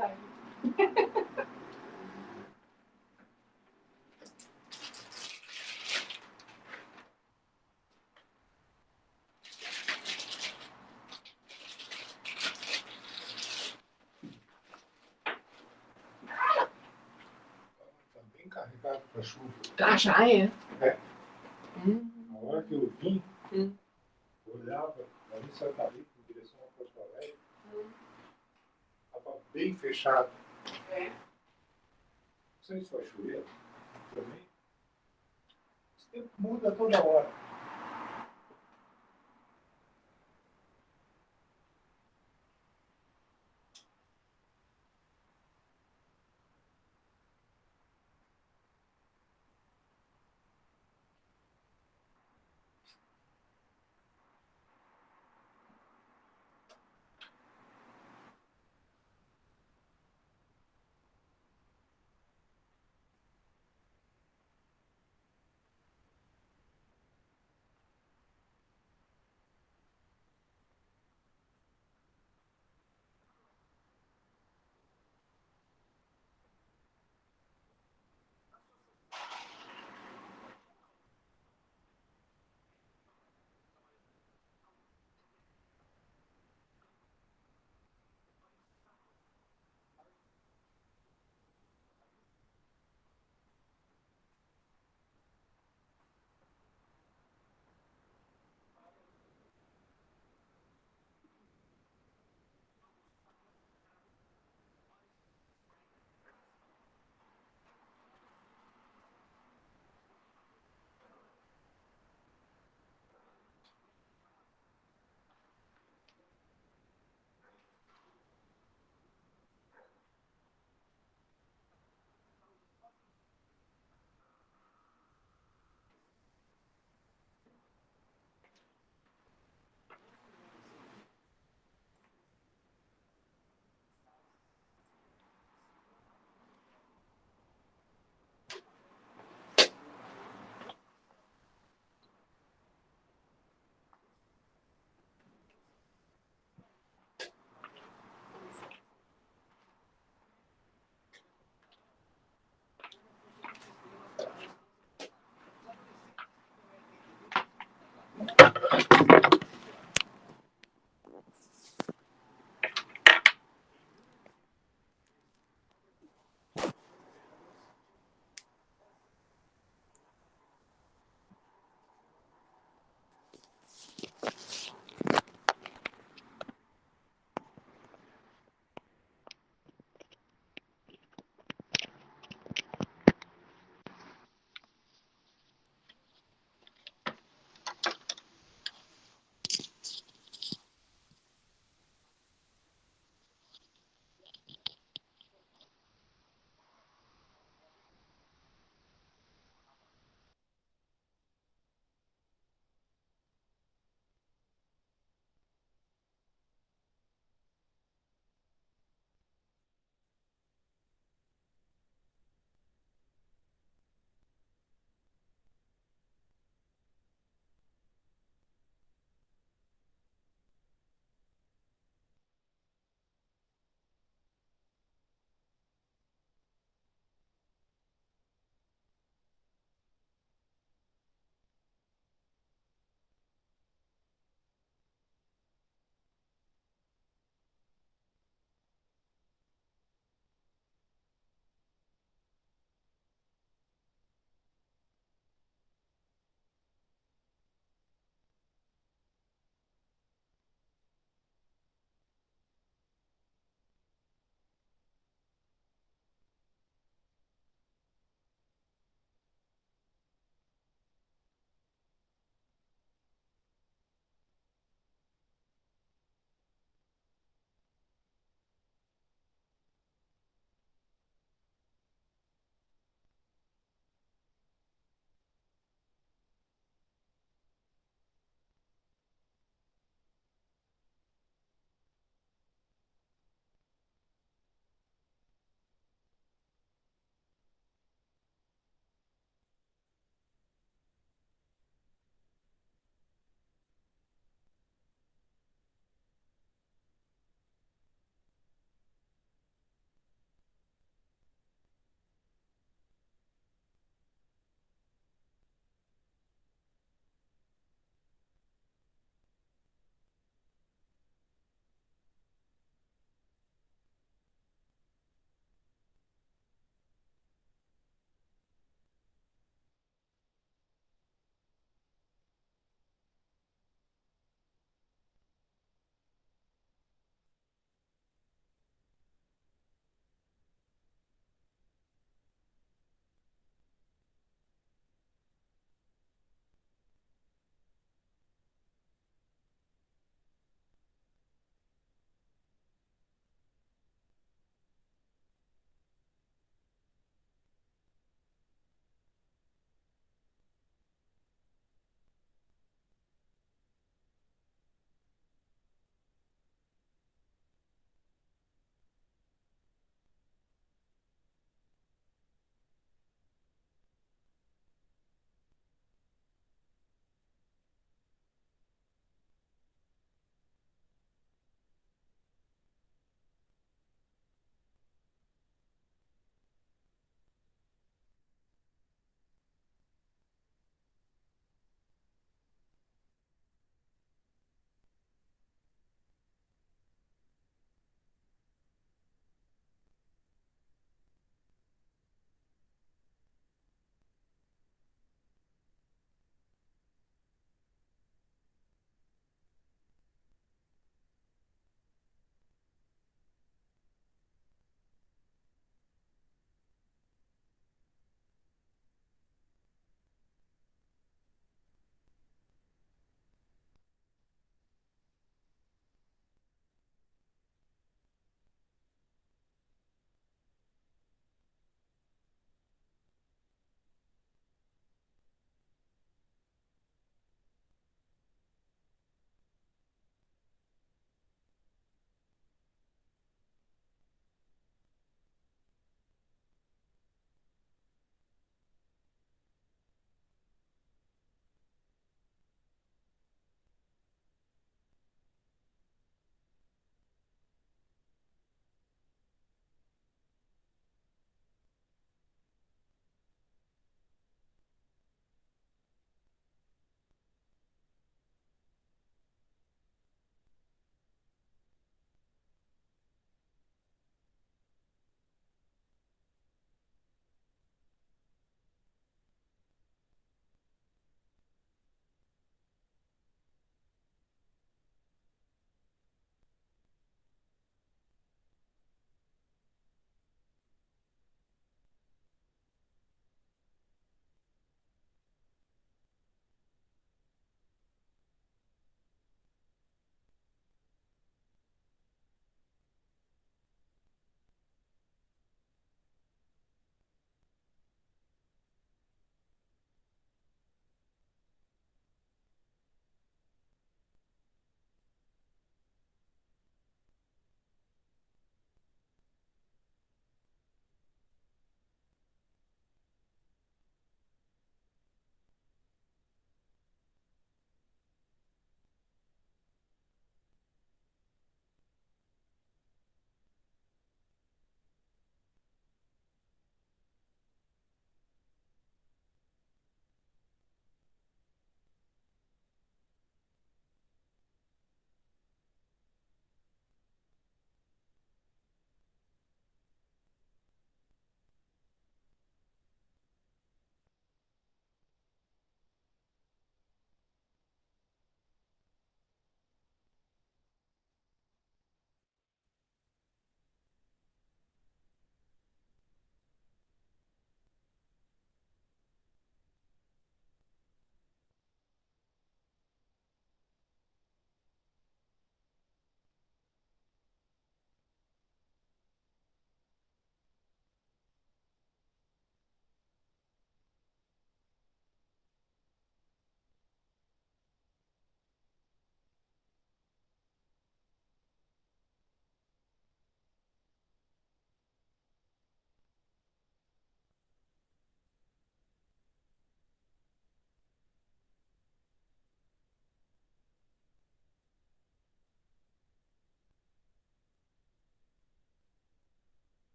tarde. Tá bem carregado para chuva. Ah, já é? É. Na hora que eu vim, Hum. olhava ali em Santa Rita, em direção a Porto Alegre, estava bem fechado. É. Não sei se vai chover também. Esse tempo muda toda hora.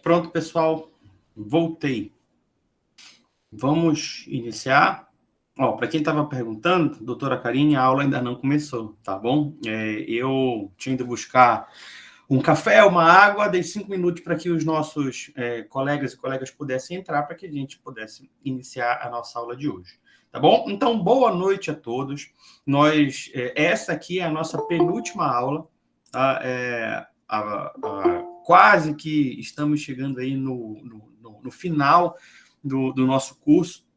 Pronto, pessoal, voltei. Vamos iniciar. Para quem estava perguntando, doutora Karine, a aula ainda não começou, tá bom? Eu tinha ido buscar um café, uma água, dei 5 minutos para que os nossos colegas e colegas pudessem entrar, para que a gente pudesse iniciar a nossa aula de hoje, tá bom? Então, boa noite a todos. Essa aqui é a nossa penúltima aula, tá? Quase que estamos chegando aí no final do nosso curso.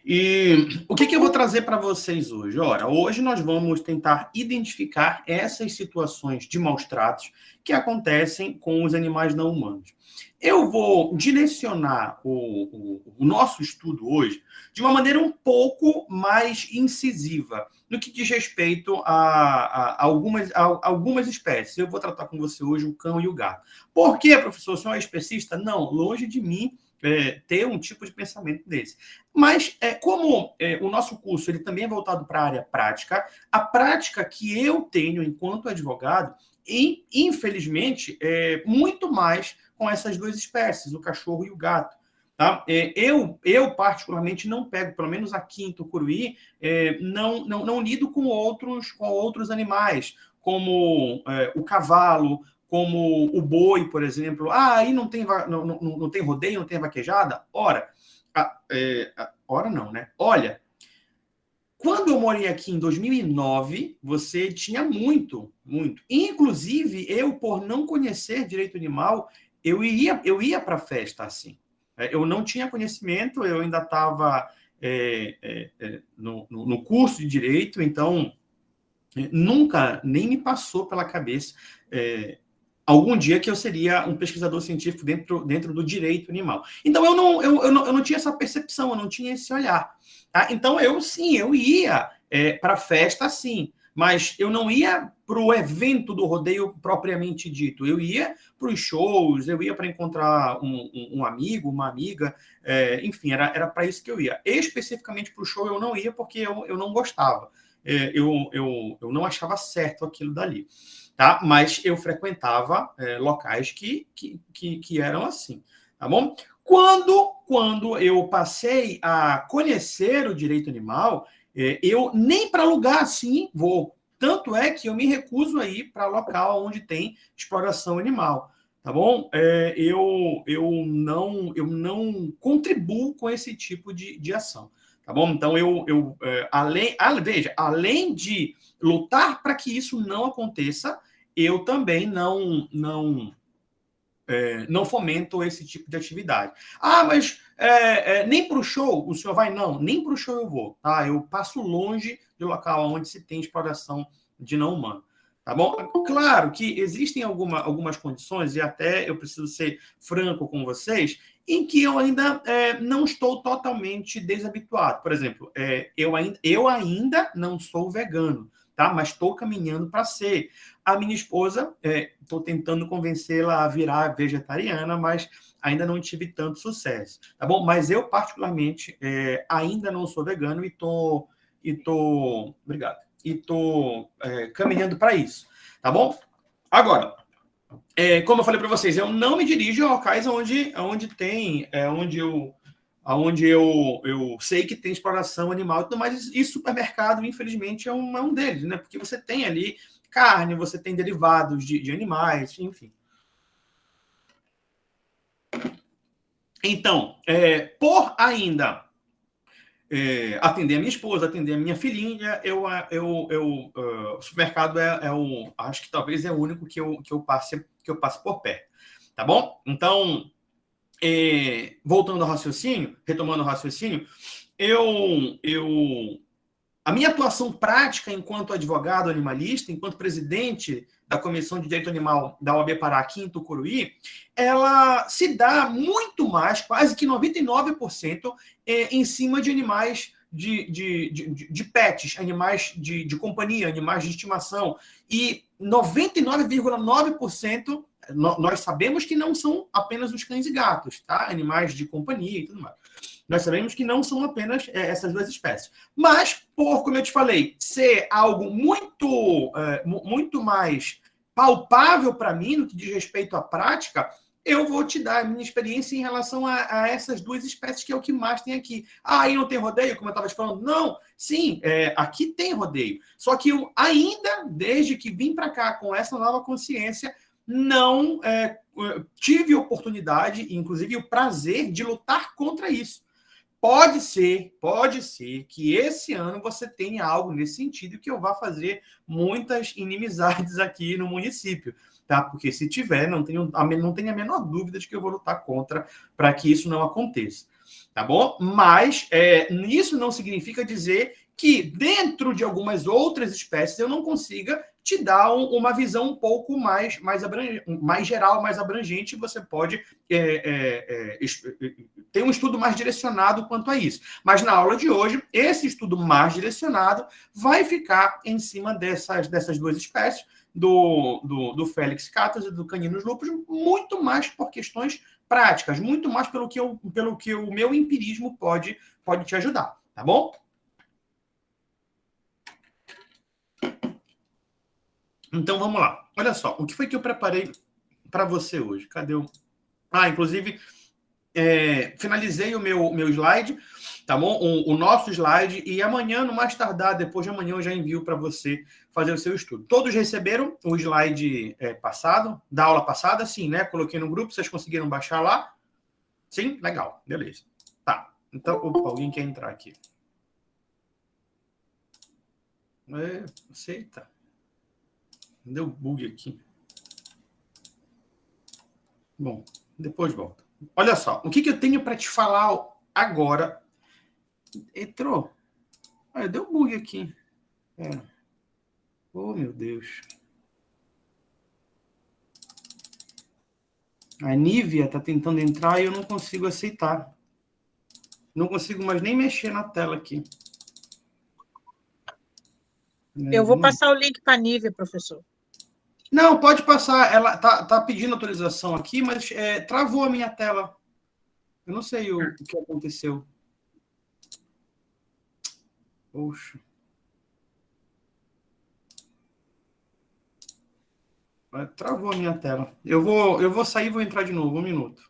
E o que eu vou trazer para vocês hoje? Ora, hoje nós vamos tentar identificar essas situações de maus tratos que acontecem com os animais não humanos. Eu vou direcionar o nosso estudo hoje de uma maneira um pouco mais incisiva no que diz respeito a algumas espécies. Eu vou tratar com você hoje o cão e o gato. Por quê, professor? O senhor é especista? Não, longe de mim ter um tipo de pensamento desse. Mas, como o nosso curso ele também é voltado para a área prática, a prática que eu tenho enquanto advogado, infelizmente, é muito mais com essas duas espécies, o cachorro e o gato. Tá? Eu, particularmente, não pego, pelo menos aqui em Tucuruí, não lido com outros animais, como o cavalo, como o boi, por exemplo. Aí não tem rodeio, não tem vaquejada? Ora não, né? Olha, quando eu morei aqui em 2009, você tinha muito. Inclusive, eu, por não conhecer direito animal, eu ia para a festa assim. Eu não tinha conhecimento, eu ainda estava no curso de direito, então nunca nem me passou pela cabeça algum dia que eu seria um pesquisador científico dentro do direito animal. Então, eu não tinha essa percepção, eu não tinha esse olhar. Tá? Então, eu ia para a festa, sim, mas eu não ia para o evento do rodeio propriamente dito. Eu ia para os shows, eu ia para encontrar um amigo, uma amiga, enfim, era para isso que eu ia. Especificamente para o show eu não ia porque eu não gostava. Eu não achava certo aquilo dali. Tá? Mas eu frequentava locais que eram assim, tá bom? Quando eu passei a conhecer o direito animal, eu nem para lugar assim vou. Tanto é que eu me recuso a ir para local onde tem exploração animal, tá bom? Eu não contribuo com esse tipo de ação, tá bom? Então, além de lutar para que isso não aconteça, eu também não fomento esse tipo de atividade. Mas nem para o show o senhor vai? Não, nem para o show eu vou. Tá? Eu passo longe do local onde se tem exploração de não humano. Tá bom? Claro que existem algumas condições, e até eu preciso ser franco com vocês, em que eu ainda não estou totalmente desabituado. Por exemplo, eu ainda não sou vegano, tá? Mas estou caminhando para ser. A minha esposa, estou tentando convencê-la a virar vegetariana, mas ainda não tive tanto sucesso, tá bom? Mas eu, particularmente, ainda não sou vegano e estou caminhando para isso, tá bom? Agora, como eu falei para vocês, eu não me dirijo a locais onde eu sei que tem exploração animal, mas e supermercado, infelizmente, é um deles, né? Porque você tem ali carne, você tem derivados de animais, enfim. Então, por ainda atender a minha esposa, atender a minha filhinha, o supermercado acho que talvez é o único que eu passe por perto, tá bom? Então, voltando ao raciocínio, retomando o raciocínio, a minha atuação prática enquanto advogado animalista, enquanto presidente da Comissão de Direito Animal da OAB Pará aqui em Tucuruí, ela se dá muito mais, quase que 99%, em cima de animais de pets, animais de companhia, animais de estimação. E 99,9% nós sabemos que não são apenas os cães e gatos, tá? Animais de companhia e tudo mais. Nós sabemos que não são apenas essas duas espécies. Mas, como eu te falei, ser algo muito mais palpável para mim no que diz respeito à prática, eu vou te dar a minha experiência em relação a essas duas espécies, que é o que mais tem aqui. Ah, aí não tem rodeio, como eu estava te falando? Não, sim, aqui tem rodeio. Só que eu ainda, desde que vim para cá com essa nova consciência, não tive oportunidade, inclusive o prazer de lutar contra isso. Pode ser que esse ano você tenha algo nesse sentido, que eu vá fazer muitas inimizades aqui no município, tá? Porque se tiver, não tenho a menor dúvida de que eu vou lutar contra para que isso não aconteça, tá bom? Mas isso não significa dizer que dentro de algumas outras espécies eu não consiga te dar uma visão um pouco mais geral, mais abrangente, e você pode ter um estudo mais direcionado quanto a isso. Mas na aula de hoje, esse estudo mais direcionado vai ficar em cima dessas duas espécies, do Felis catus e do Caninus lupus, muito mais por questões práticas, muito mais pelo que o meu empirismo pode te ajudar, tá bom? Então, vamos lá. Olha só, o que foi que eu preparei para você hoje? Cadê o... inclusive, finalizei o meu slide, tá bom? O nosso slide, e amanhã, no mais tardar, depois de amanhã, eu já envio para você fazer o seu estudo. Todos receberam o slide passado, da aula passada? Sim, né? Coloquei no grupo, vocês conseguiram baixar lá? Sim? Legal, beleza. Tá, então, opa, alguém quer entrar aqui. Aceita. Deu bug aqui. Bom, depois volta. Olha só, o que eu tenho para te falar agora? Entrou. Deu bug aqui. Oh, meu Deus. A Nívia está tentando entrar e eu não consigo aceitar. Não consigo mais nem mexer na tela aqui. Eu vou passar o link para a Nívia, professor. Não, pode passar. Ela tá pedindo autorização aqui, mas travou a minha tela. Eu não sei o que aconteceu. Poxa. Travou a minha tela. Eu vou sair e vou entrar de novo. 1 minuto.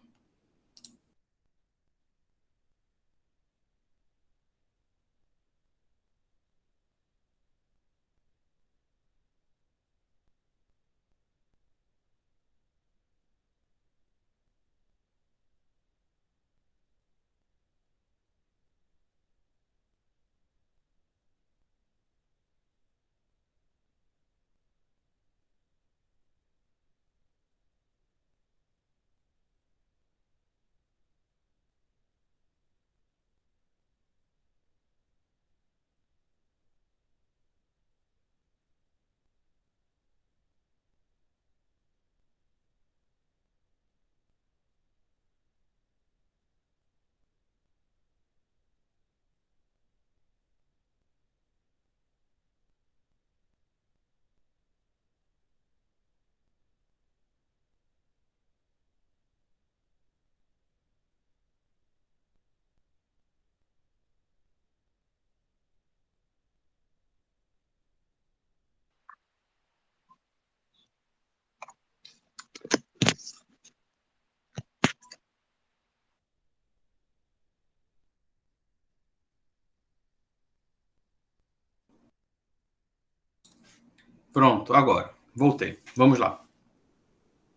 Pronto, agora. Voltei. Vamos lá.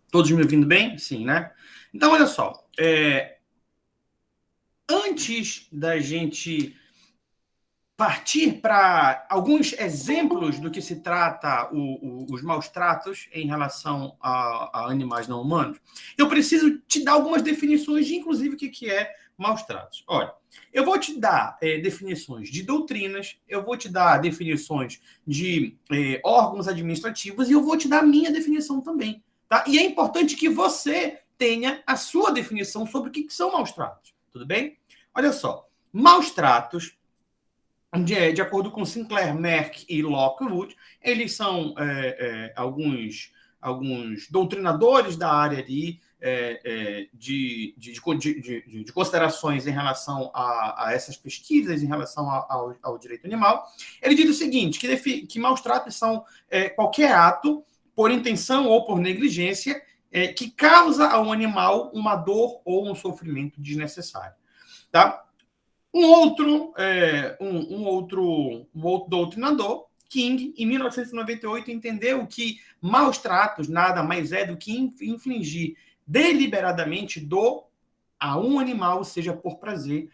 Todos me ouvindo bem? Sim, né? Então, olha só. Antes da gente partir para alguns exemplos do que se trata os maus tratos em relação a animais não humanos, eu preciso te dar algumas definições de, inclusive, o que é maus tratos. Olha, eu vou te dar definições de doutrinas, eu vou te dar definições de órgãos administrativos e eu vou te dar a minha definição também. Tá? E é importante que você tenha a sua definição sobre o que são maus tratos. Tudo bem? Olha só, maus tratos, de acordo com Sinclair, Merck e Lockwood, eles são alguns doutrinadores da área ali, de considerações em relação a essas pesquisas, em relação ao direito animal. Ele diz o seguinte, que maus tratos são qualquer ato, por intenção ou por negligência, que causa ao animal uma dor ou um sofrimento desnecessário. Tá? Um outro doutrinador, King, em 1998, entendeu que maus tratos nada mais é do que infligir deliberadamente dor a um animal, seja por prazer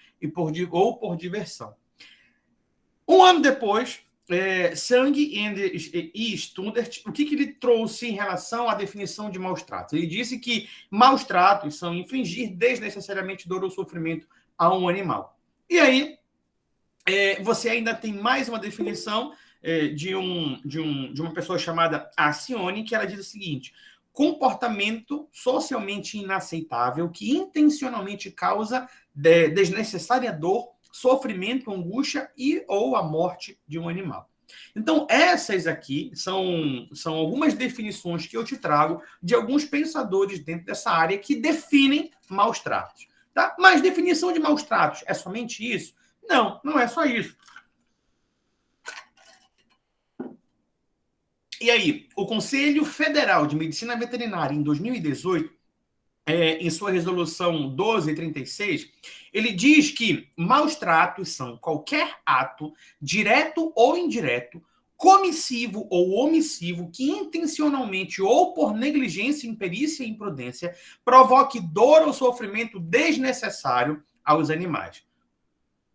ou por diversão. Um ano depois, Sang e Stundert, o que ele trouxe em relação à definição de maus tratos? Ele disse que maus tratos são infligir desnecessariamente dor ou sofrimento a um animal. E aí, você ainda tem mais uma definição de uma pessoa chamada Acione, que ela diz o seguinte: comportamento socialmente inaceitável que intencionalmente causa desnecessária dor, sofrimento, angústia ou a morte de um animal. Então, essas aqui são algumas definições que eu te trago de alguns pensadores dentro dessa área que definem maus tratos. Tá? Mas definição de maus tratos é somente isso? Não, não é só isso. E aí, o Conselho Federal de Medicina Veterinária, em 2018, em sua resolução 1236, ele diz que maus tratos são qualquer ato, direto ou indireto, comissivo ou omissivo, que intencionalmente ou por negligência, imperícia e imprudência provoque dor ou sofrimento desnecessário aos animais.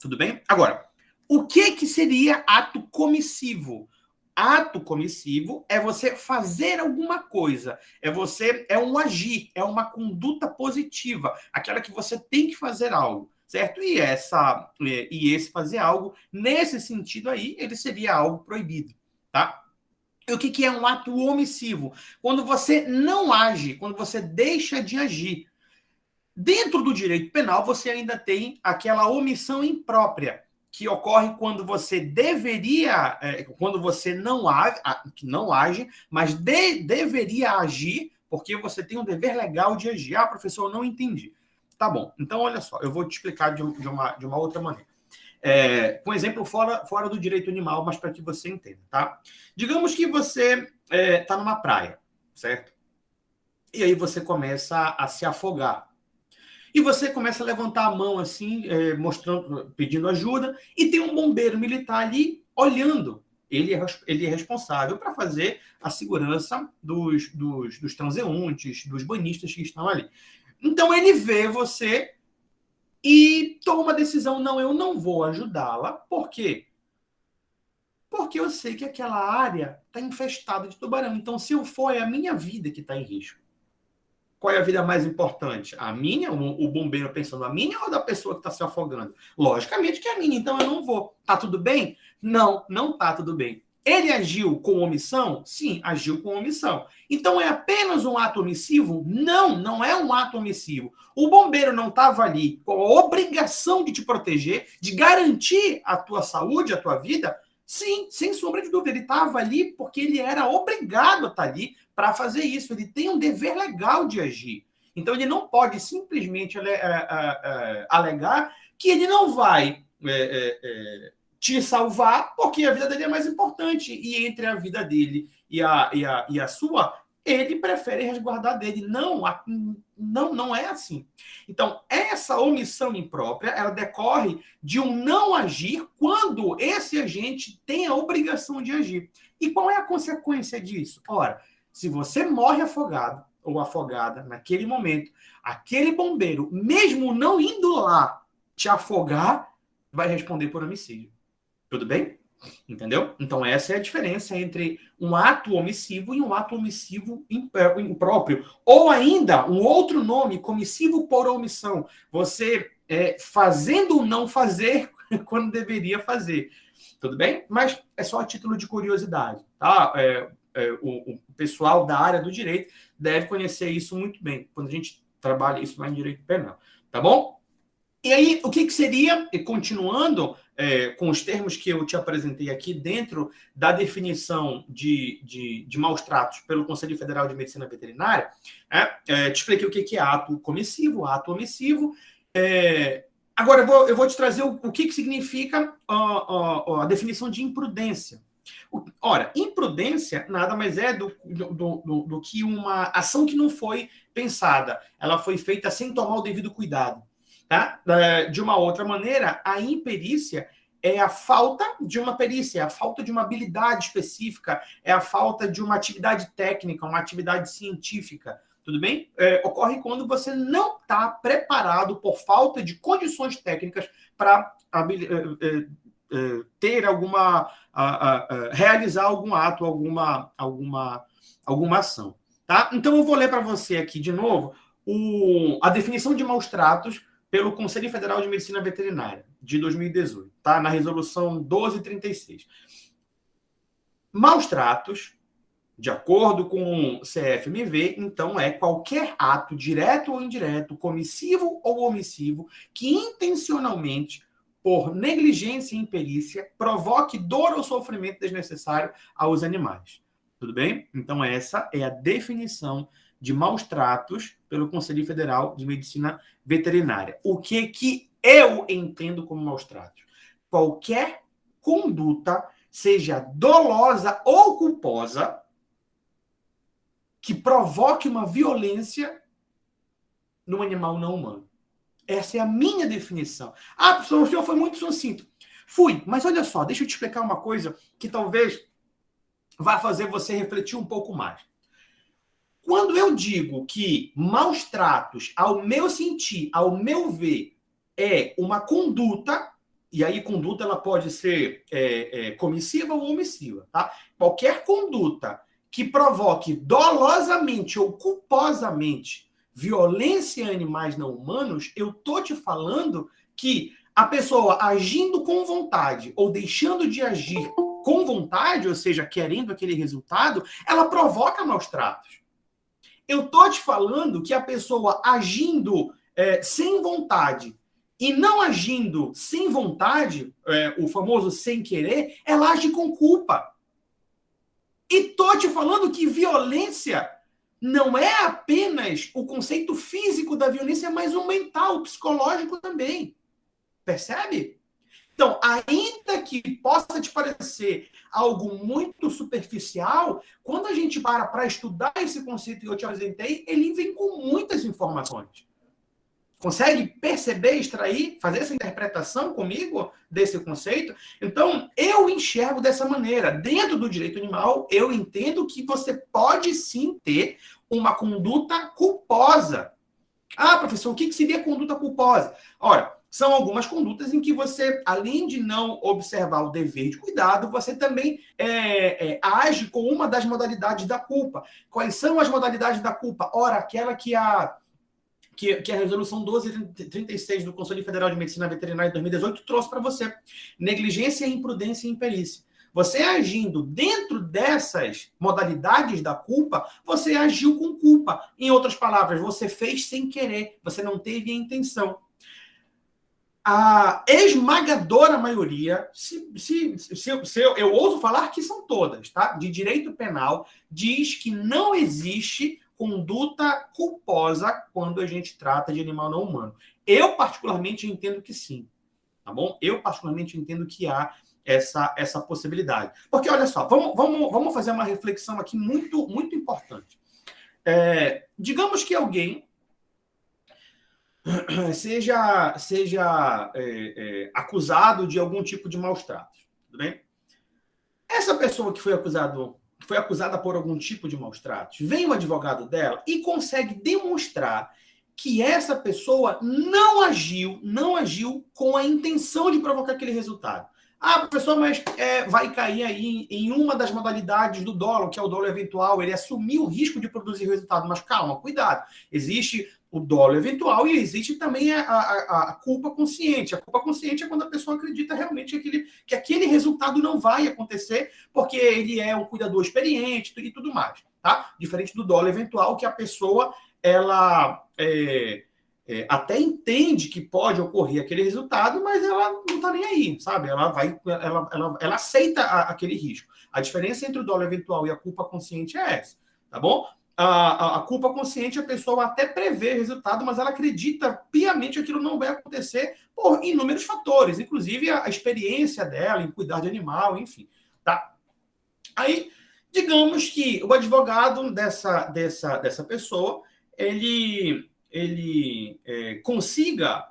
Tudo bem? Agora, o que seria ato comissivo? Ato comissivo é você fazer alguma coisa, é um agir, é uma conduta positiva, aquela que você tem que fazer algo, certo? E esse fazer algo, nesse sentido aí, ele seria algo proibido, tá? E o que é um ato omissivo? Quando você não age, quando você deixa de agir. Dentro do direito penal, você ainda tem aquela omissão imprópria, que ocorre quando você deveria, quando você não age, mas deveria agir, porque você tem um dever legal de agir. Ah, professor, eu não entendi. Tá bom, então olha só, eu vou te explicar de uma outra maneira. Com exemplo fora do direito animal, mas para que você entenda, tá? Digamos que você está numa praia, certo? E aí você começa a se afogar. E você começa a levantar a mão assim, pedindo ajuda, e tem um bombeiro militar ali olhando. Ele é responsável para fazer a segurança dos transeuntes, dos banhistas que estão ali. Então ele vê você e toma uma decisão: não, eu não vou ajudá-la. Por quê? Porque eu sei que aquela área está infestada de tubarão. Então, se eu for, é a minha vida que está em risco. Qual é a vida mais importante? A minha, o bombeiro pensando a minha ou da pessoa que está se afogando? Logicamente que é a minha, então eu não vou. Tá tudo bem? Não, não tá tudo bem. Ele agiu com omissão? Sim, agiu com omissão. Então é apenas um ato omissivo? Não, não é um ato omissivo. O bombeiro não estava ali com a obrigação de te proteger, de garantir a tua saúde, a tua vida? Sim, sem sombra de dúvida. Ele estava ali porque ele era obrigado a estar ali para fazer isso. Ele tem um dever legal de agir. Então, ele não pode simplesmente alegar que ele não vai te salvar porque a vida dele é mais importante. E entre a vida dele e a sua, ele prefere resguardar dele. Não é assim. Então, essa omissão imprópria, ela decorre de um não agir quando esse agente tem a obrigação de agir. E qual é a consequência disso? Ora, se você morre afogado ou afogada naquele momento, aquele bombeiro, mesmo não indo lá te afogar, vai responder por homicídio. Tudo bem? Entendeu? Então, essa é a diferença entre um ato omissivo e um ato omissivo impróprio. Ou ainda, um outro nome, comissivo por omissão. Você fazendo ou não fazer quando deveria fazer. Tudo bem? Mas é só a título de curiosidade, tá? O pessoal da área do direito deve conhecer isso muito bem, quando a gente trabalha isso lá em direito penal. Tá bom? E aí, o que seria, continuando com os termos que eu te apresentei aqui dentro da definição de maus tratos pelo Conselho Federal de Medicina Veterinária, te expliquei o que é ato comissivo, ato omissivo. Agora, eu vou te trazer o que significa a definição de imprudência. Ora, imprudência nada mais é do que uma ação que não foi pensada. Ela foi feita sem tomar o devido cuidado. Tá? De uma outra maneira, a imperícia é a falta de uma perícia, é a falta de uma habilidade específica, é a falta de uma atividade técnica, uma atividade científica. Tudo bem? Ocorre quando você não está preparado por falta de condições técnicas para ter realizar algum ato, alguma ação. Tá? Então, eu vou ler para você aqui de novo a definição de maus tratos pelo Conselho Federal de Medicina Veterinária, de 2018, tá? Na resolução 1236. Maus tratos, de acordo com o CFMV, então, é qualquer ato, direto ou indireto, comissivo ou omissivo, que intencionalmente, por negligência e imperícia, provoque dor ou sofrimento desnecessário aos animais. Tudo bem? Então, essa é a definição de maus tratos pelo Conselho Federal de Medicina Veterinária. O que eu entendo como maus tratos? Qualquer conduta, seja dolosa ou culposa, que provoque uma violência no animal não humano. Essa é a minha definição. Ah, professor, o senhor foi muito sucinto. Fui, mas olha só, deixa eu te explicar uma coisa que talvez vá fazer você refletir um pouco mais. Quando eu digo que maus tratos, ao meu sentir, ao meu ver, é uma conduta, e aí conduta ela pode ser comissiva ou omissiva, tá? Qualquer conduta que provoque dolosamente ou culposamente violência em animais não humanos, eu tô te falando que a pessoa agindo com vontade ou deixando de agir com vontade, ou seja, querendo aquele resultado, ela provoca maus tratos. Eu tô te falando que a pessoa agindo sem vontade e não agindo sem vontade, o famoso sem querer, ela age com culpa. E tô te falando que violência não é apenas o conceito físico da violência, mas o mental, o psicológico também. Percebe? Então, ainda que possa te parecer algo muito superficial, quando a gente para estudar esse conceito que eu te apresentei, ele vem com muitas informações. Consegue perceber, extrair, fazer essa interpretação comigo desse conceito? Então, eu enxergo dessa maneira. Dentro do direito animal, eu entendo que você pode sim ter uma conduta culposa. Ah, professor, o que seria conduta culposa? Ora, são algumas condutas em que você, além de não observar o dever de cuidado, você também age com uma das modalidades da culpa. Quais são as modalidades da culpa? Ora, aquela que a resolução 1236 do Conselho Federal de Medicina Veterinária de 2018 trouxe para você. Negligência, imprudência e imperícia. Você agindo dentro dessas modalidades da culpa, você agiu com culpa. Em outras palavras, você fez sem querer, você não teve a intenção. A esmagadora maioria, eu ouso falar que são todas, tá? De direito penal, diz que não existe conduta culposa quando a gente trata de animal não humano. Eu, particularmente, entendo que sim, tá bom? Eu, particularmente, entendo que há essa possibilidade. Porque, olha só, vamos fazer uma reflexão aqui muito, muito importante. Digamos que alguém seja acusado de algum tipo de maus tratos, tudo bem? Essa pessoa que foi acusada por algum tipo de maus tratos, vem o advogado dela e consegue demonstrar que essa pessoa não agiu com a intenção de provocar aquele resultado. Ah, professor, mas vai cair aí em uma das modalidades do dolo, que é o dolo eventual, ele assumiu o risco de produzir resultado. Mas calma, cuidado. Existe o dolo eventual e existe também a culpa consciente. A culpa consciente é quando a pessoa acredita realmente que aquele resultado não vai acontecer porque ele é um cuidador experiente e tudo mais, tá? Diferente do dolo eventual, que a pessoa ela até entende que pode ocorrer aquele resultado, mas ela não está nem aí, sabe? Ela aceita aquele risco. A diferença entre o dolo eventual e a culpa consciente é essa, tá bom? A culpa consciente, a pessoa até prevê resultado, mas ela acredita piamente que aquilo não vai acontecer por inúmeros fatores, inclusive a experiência dela em cuidar de animal, enfim, tá? Aí, digamos que o advogado dessa pessoa, ele consiga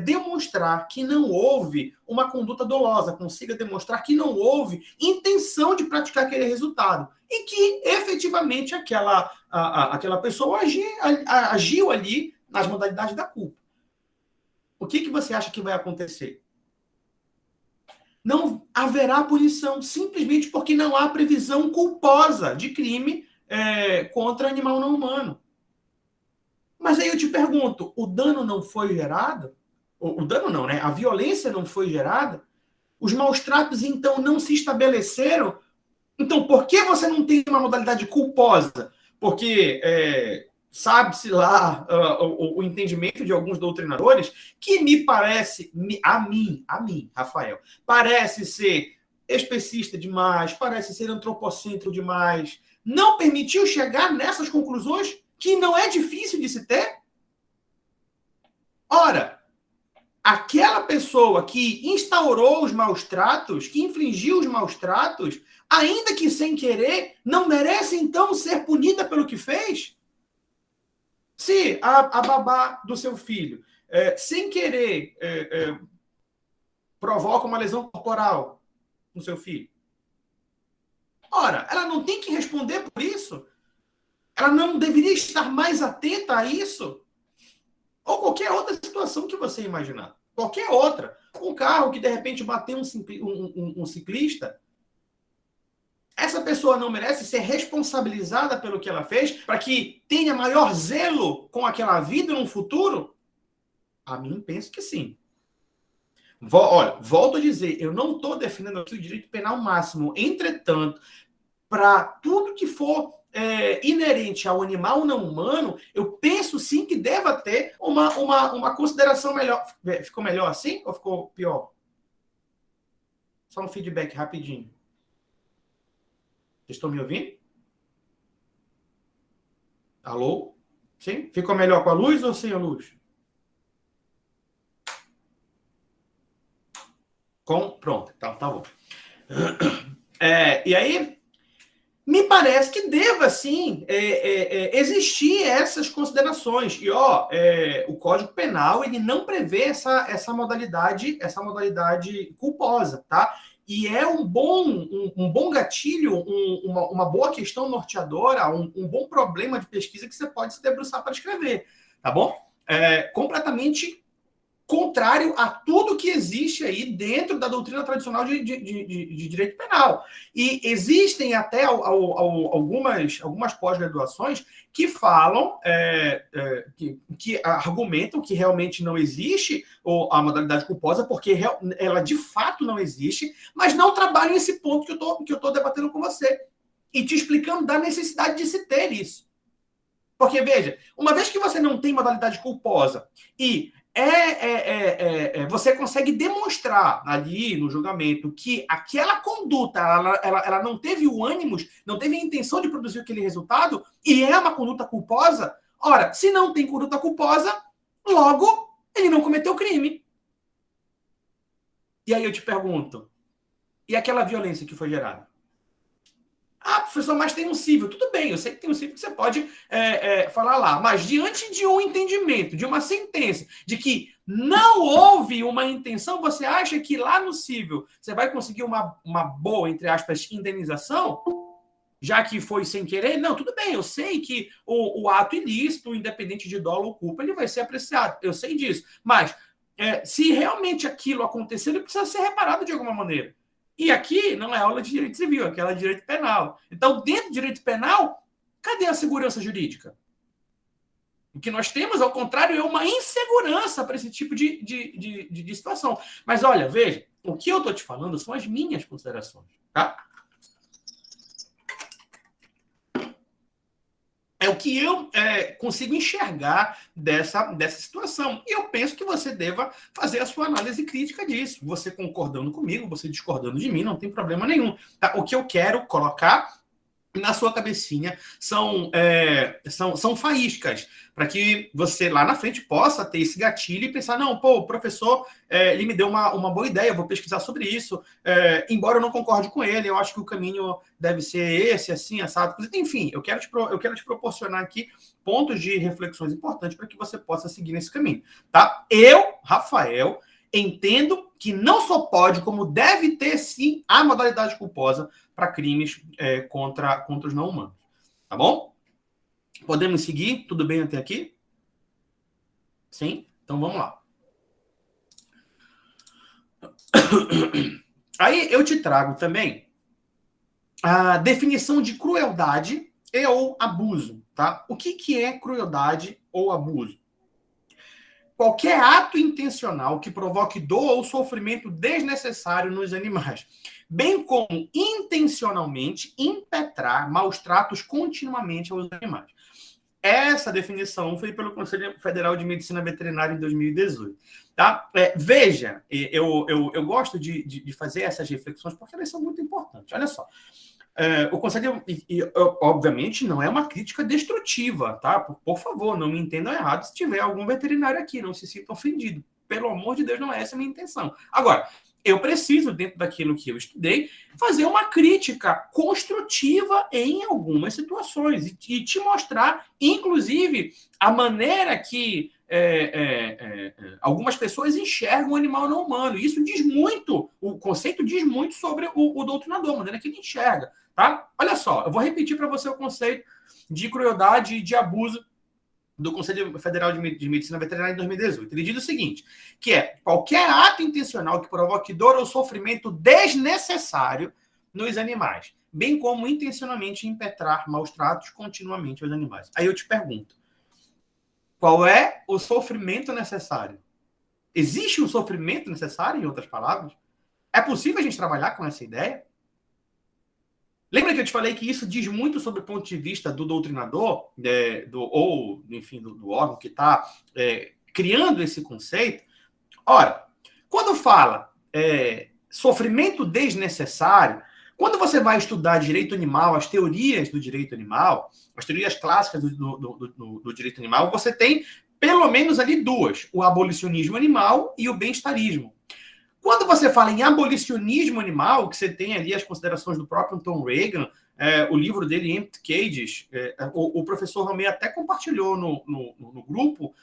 demonstrar que não houve uma conduta dolosa, consiga demonstrar que não houve intenção de praticar aquele resultado e que efetivamente aquela pessoa agiu ali nas modalidades da culpa. O que você acha que vai acontecer? Não haverá punição, simplesmente porque não há previsão culposa de crime contra animal não humano. Mas aí eu te pergunto, o dano não foi gerado? O dano não, né? A violência não foi gerada? Os maus-tratos, então, não se estabeleceram? Então, por que você não tem uma modalidade culposa? Porque sabe-se lá o entendimento de alguns doutrinadores que me parece, a mim, Rafael, parece ser especista demais, parece ser antropocêntrico demais, não permitiu chegar nessas conclusões que não é difícil de se ter? Ora, aquela pessoa que instaurou os maus-tratos, que infligiu os maus-tratos, ainda que sem querer, não merece então ser punida pelo que fez? Se a babá do seu filho, sem querer, provoca uma lesão corporal no seu filho, ora, ela não tem que responder por isso? Ela não deveria estar mais atenta a isso? Ou qualquer outra situação que você imaginar. Qualquer outra. Um carro que, de repente, bateu um ciclista. Essa pessoa não merece ser responsabilizada pelo que ela fez para que tenha maior zelo com aquela vida no futuro? A mim, penso que sim. Olha, volto a dizer, eu não estou defendendo aqui o direito penal máximo. Entretanto, para tudo que for inerente ao animal não humano, eu penso sim que deva ter uma consideração melhor. Ficou melhor assim ou ficou pior? Só um feedback rapidinho. Vocês estão me ouvindo? Alô? Sim? Ficou melhor com a luz ou sem a luz? Pronto, tá bom. E aí, me parece que deva, sim, existir essas considerações. E, o Código Penal, ele não prevê essa modalidade culposa, tá? E é um bom gatilho, uma boa questão norteadora, um bom problema de pesquisa que você pode se debruçar para escrever, tá bom? Completamente contrário a tudo que existe aí dentro da doutrina tradicional de direito penal. E existem até algumas pós-graduações que falam, que argumentam que realmente não existe a modalidade culposa, porque ela de fato não existe, mas não trabalham esse ponto que eu estou debatendo com você e te explicando da necessidade de se ter isso. Porque, veja, uma vez que você não tem modalidade culposa e você consegue demonstrar ali no julgamento que aquela conduta ela não teve o ânimos, não teve a intenção de produzir aquele resultado e é uma conduta culposa, ora, se não tem conduta culposa, logo ele não cometeu crime. E aí eu te pergunto, e aquela violência que foi gerada? Ah, professor, mas tem um cível. Tudo bem, eu sei que tem um cível que você pode falar lá. Mas diante de um entendimento, de uma sentença, de que não houve uma intenção, você acha que lá no cível você vai conseguir uma boa, entre aspas, indenização? Já que foi sem querer? Não, tudo bem, eu sei que o ato ilícito, independente de dolo ou culpa, ele vai ser apreciado. Eu sei disso. Mas se realmente aquilo acontecer, ele precisa ser reparado de alguma maneira. E aqui não é aula de direito civil, aqui é aula de direito penal. Então, dentro do direito penal, cadê a segurança jurídica? O que nós temos, ao contrário, é uma insegurança para esse tipo de situação. Mas, olha, veja, o que eu estou te falando são as minhas considerações, tá? É o que eu consigo enxergar dessa situação. E eu penso que você deva fazer a sua análise crítica disso. Você concordando comigo, você discordando de mim, não tem problema nenhum. Tá? O que eu quero colocar na sua cabecinha são faíscas, para que você lá na frente possa ter esse gatilho e pensar, não, pô, o professor, ele me deu uma boa ideia, eu vou pesquisar sobre isso, embora eu não concorde com ele, eu acho que o caminho deve ser esse, assim, assado. Enfim, eu quero te proporcionar aqui pontos de reflexões importantes para que você possa seguir nesse caminho, tá? Eu, Rafael, entendo que não só pode, como deve ter, sim, a modalidade culposa para crimes contra os não humanos. Tá bom? Podemos seguir? Tudo bem até aqui? Sim? Então vamos lá. Aí eu te trago também a definição de crueldade e ou abuso. Tá? O que é crueldade ou abuso? Qualquer ato intencional que provoque dor ou sofrimento desnecessário nos animais, bem como intencionalmente impetrar maus tratos continuamente aos animais. Essa definição foi pelo Conselho Federal de Medicina Veterinária em 2018. Tá? Veja, eu gosto de fazer essas reflexões porque elas são muito importantes. Olha só. O Conselho, obviamente, não é uma crítica destrutiva, tá? Por favor, não me entendam errado se tiver algum veterinário aqui, não se sinta ofendido. Pelo amor de Deus, não é essa a minha intenção. Agora, eu preciso, dentro daquilo que eu estudei, fazer uma crítica construtiva em algumas situações e te mostrar, inclusive, a maneira que algumas pessoas enxergam o animal não humano. Isso diz muito, o conceito diz muito sobre o doutrinador, a maneira que ele enxerga. Tá? Olha só, eu vou repetir para você o conceito de crueldade e de abuso do Conselho Federal de Medicina Veterinária em 2018. Ele diz o seguinte, que é qualquer ato intencional que provoque dor ou sofrimento desnecessário nos animais, bem como intencionalmente impetrar maus tratos continuamente aos animais. Aí eu te pergunto, qual é o sofrimento necessário? Existe um sofrimento necessário, em outras palavras? É possível a gente trabalhar com essa ideia? Lembra que eu te falei que isso diz muito sobre o ponto de vista do doutrinador, do órgão que está criando esse conceito? Ora, quando fala sofrimento desnecessário, quando você vai estudar direito animal, as teorias do direito animal, as teorias clássicas do direito animal, você tem pelo menos ali duas, o abolicionismo animal e o bem-estarismo. Quando você fala em abolicionismo animal, que você tem ali as considerações do próprio Tom Reagan, o livro dele, Empty Cages, o professor Romeu até compartilhou no grupo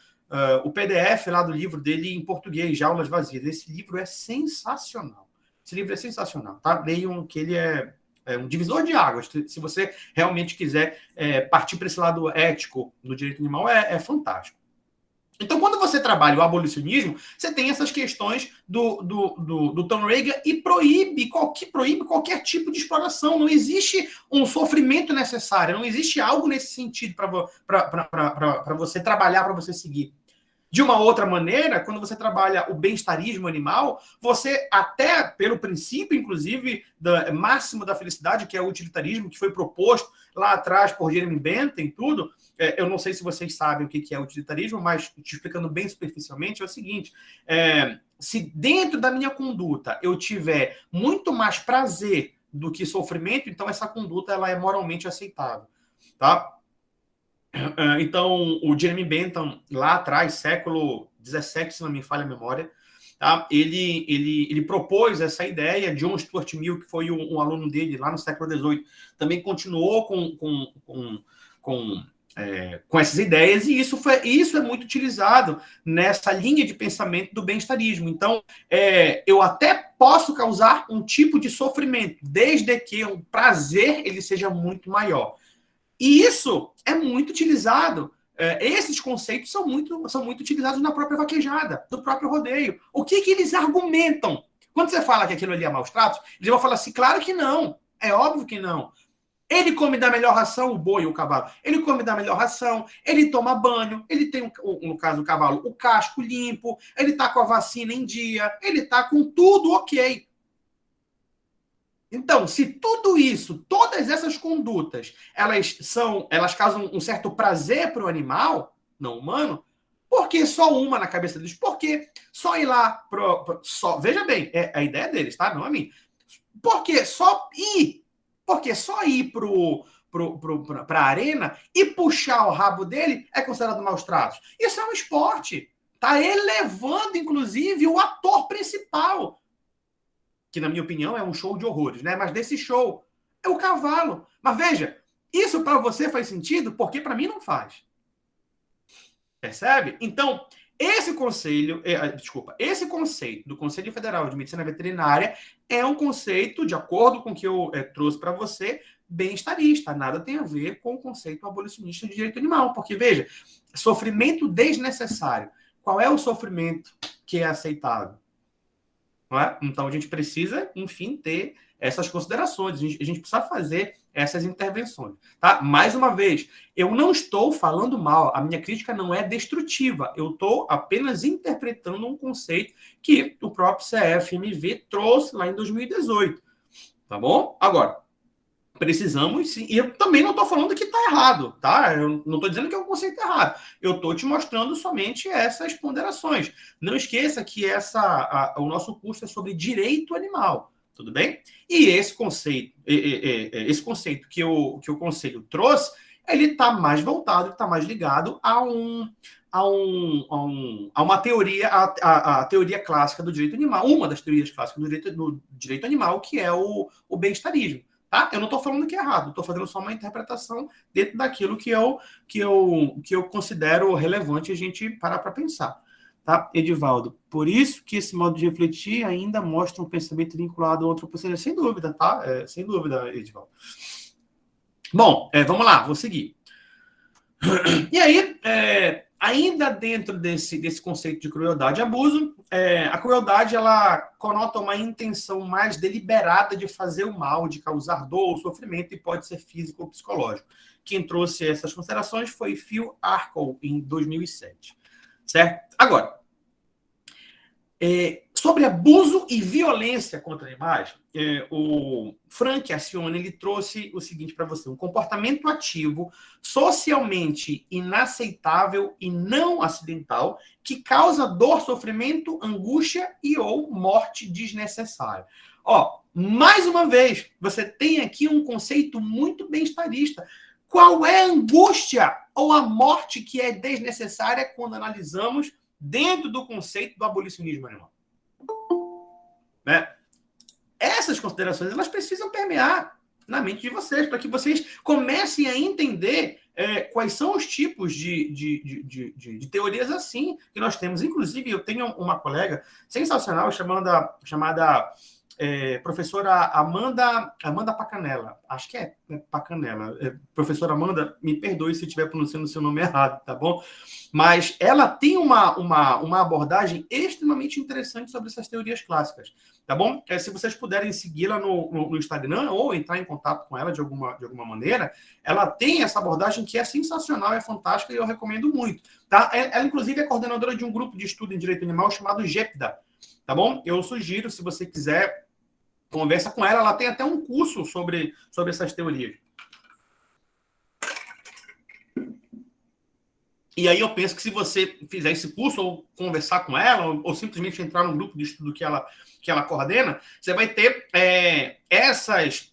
o PDF lá do livro dele em português, Jaulas Vazias. Esse livro é sensacional. Esse livro é sensacional, tá? Leiam que ele é um divisor de águas. Se você realmente quiser partir para esse lado ético do direito animal, é fantástico. Então, quando você trabalha o abolicionismo, você tem essas questões do Tom Reagan e proíbe qualquer tipo de exploração. Não existe um sofrimento necessário, não existe algo nesse sentido para você trabalhar, para você seguir. De uma outra maneira, quando você trabalha o bem-estarismo animal, você até, pelo princípio, inclusive, máximo da felicidade, que é o utilitarismo, que foi proposto lá atrás por Jeremy Bentham e tudo, eu não sei se vocês sabem o que é utilitarismo, mas te explicando bem superficialmente, é o seguinte, se dentro da minha conduta eu tiver muito mais prazer do que sofrimento, então essa conduta ela é moralmente aceitável, tá? Então, o Jeremy Bentham, lá atrás, século XVII, se não me falha a memória, tá? Ele propôs essa ideia. John Stuart Mill, que foi um aluno dele lá no século XVIII, também continuou com essas ideias, e isso é muito utilizado nessa linha de pensamento do bem-estarismo. Então, eu até posso causar um tipo de sofrimento, desde que o prazer ele seja muito maior. E isso é muito utilizado. Esses conceitos são muito utilizados na própria vaquejada, do próprio rodeio. O que eles argumentam? Quando você fala que aquilo ali é maus tratos, eles vão falar assim, claro que não. É óbvio que não. Ele come da melhor ração, o boi ou o cavalo. Ele come da melhor ração, ele toma banho, ele tem, no caso do cavalo, o casco limpo, ele está com a vacina em dia, ele está com tudo ok. Então, se tudo isso, todas essas condutas, elas causam um certo prazer para o animal, não humano, por que só uma na cabeça deles? Por que só ir lá veja bem, a ideia deles, tá? Não a mim. Por que só ir? Porque só ir para a arena e puxar o rabo dele é considerado maus tratos. Isso é um esporte. Está elevando, inclusive, o ator principal, que, na minha opinião, é um show de horrores, né? Mas desse show é o cavalo. Mas veja, isso para você faz sentido? Porque para mim não faz. Percebe? Então, esse conceito do Conselho Federal de Medicina Veterinária é um conceito, de acordo com o que eu trouxe para você, bem-estarista. Nada tem a ver com o conceito abolicionista de direito animal. Porque, veja, sofrimento desnecessário. Qual é o sofrimento que é aceitável? Não é? Então, a gente precisa, enfim, ter essas considerações. A gente precisa fazer essas intervenções. Tá? Mais uma vez, eu não estou falando mal. A minha crítica não é destrutiva. Eu estou apenas interpretando um conceito que o próprio CFMV trouxe lá em 2018. Tá bom? Agora, precisamos, sim, e eu também não estou falando que está errado, tá? Eu não estou dizendo que é um conceito errado. Eu estou te mostrando somente essas ponderações. Não esqueça que o nosso curso é sobre direito animal, tudo bem? E esse conceito que o Conselho trouxe, ele está mais voltado, está mais ligado a uma teoria, a teoria clássica do direito animal, uma das teorias clássicas do direito animal, que é o bem-estarismo. Tá? Eu não estou falando que é errado, estou fazendo só uma interpretação dentro daquilo que eu considero relevante a gente parar para pensar. Tá, Edivaldo? Por isso que esse modo de refletir ainda mostra um pensamento vinculado ao antropocentrismo. Sem dúvida, tá? Sem dúvida, Edivaldo. Bom, vamos lá, vou seguir. E aí, ainda dentro desse conceito de crueldade e abuso, a crueldade ela conota uma intenção mais deliberada de fazer o mal, de causar dor ou sofrimento, e pode ser físico ou psicológico. Quem trouxe essas considerações foi Phil Arkell, em 2007. Certo? Agora, sobre abuso e violência contra animais, o Frank Acione, ele trouxe o seguinte para você: um comportamento ativo, socialmente inaceitável e não acidental, que causa dor, sofrimento, angústia e ou morte desnecessária. Ó, mais uma vez, você tem aqui um conceito muito bem-estarista. Qual é a angústia ou a morte que é desnecessária quando analisamos dentro do conceito do abolicionismo animal? Né? Essas considerações elas precisam permear na mente de vocês, para que vocês comecem a entender quais são os tipos de teorias assim que nós temos. Inclusive, eu tenho uma colega sensacional chamada professora Amanda Pacanella. Acho que é Pacanella. Professora Amanda, me perdoe se eu estiver pronunciando o seu nome errado, tá bom? Mas ela tem uma abordagem extremamente interessante sobre essas teorias clássicas, tá bom? Se vocês puderem segui-la no Instagram ou entrar em contato com ela de alguma maneira, ela tem essa abordagem que é sensacional, é fantástica e eu recomendo muito, tá? Ela, inclusive, é coordenadora de um grupo de estudo em direito animal chamado GEPDA, tá bom? Eu sugiro, se você quiser, conversa com ela. Ela tem até um curso sobre essas teorias. E aí eu penso que se você fizer esse curso, ou conversar com ela, ou simplesmente entrar no grupo de estudo que ela coordena, você vai ter essas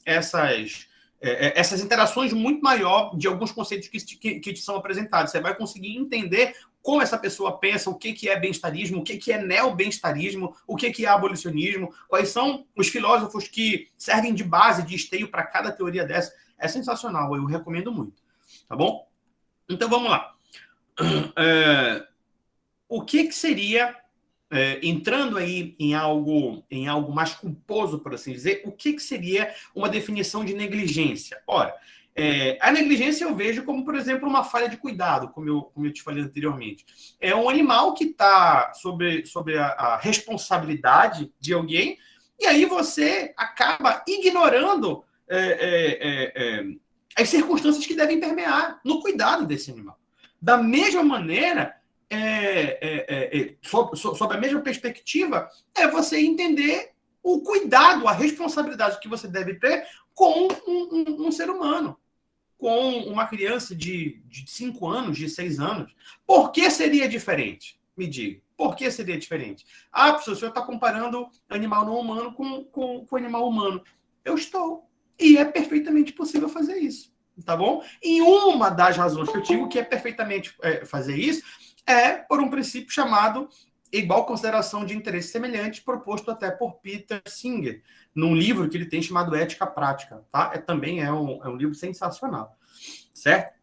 interações muito maior de alguns conceitos que te são apresentados. Você vai conseguir entender como essa pessoa pensa, o que é bem-estarismo, o que é neo-bem-estarismo, o que é abolicionismo, quais são os filósofos que servem de base, de esteio para cada teoria dessa. É sensacional, eu recomendo muito. Tá bom? Então, vamos lá. O que seria, entrando aí em algo mais culposo, por assim dizer, o que seria uma definição de negligência? Ora, a negligência eu vejo como, por exemplo, uma falha de cuidado, como eu te falei anteriormente. É um animal que está sobre a responsabilidade de alguém, e aí você acaba ignorando as circunstâncias que devem permear no cuidado desse animal. Da mesma maneira, sob a mesma perspectiva, é você entender o cuidado, a responsabilidade que você deve ter com um ser humano, com uma criança de 5 anos, de 6 anos. Por que seria diferente? Me diga. Por que seria diferente? Professor, o senhor está comparando animal não humano com animal humano. Eu estou. E é perfeitamente possível fazer isso. tá bom? E uma das razões que eu digo que é perfeitamente fazer isso é por um princípio chamado igual consideração de interesse semelhante, proposto até por Peter Singer, num livro que ele tem chamado Ética Prática, tá? Também é um livro sensacional, certo?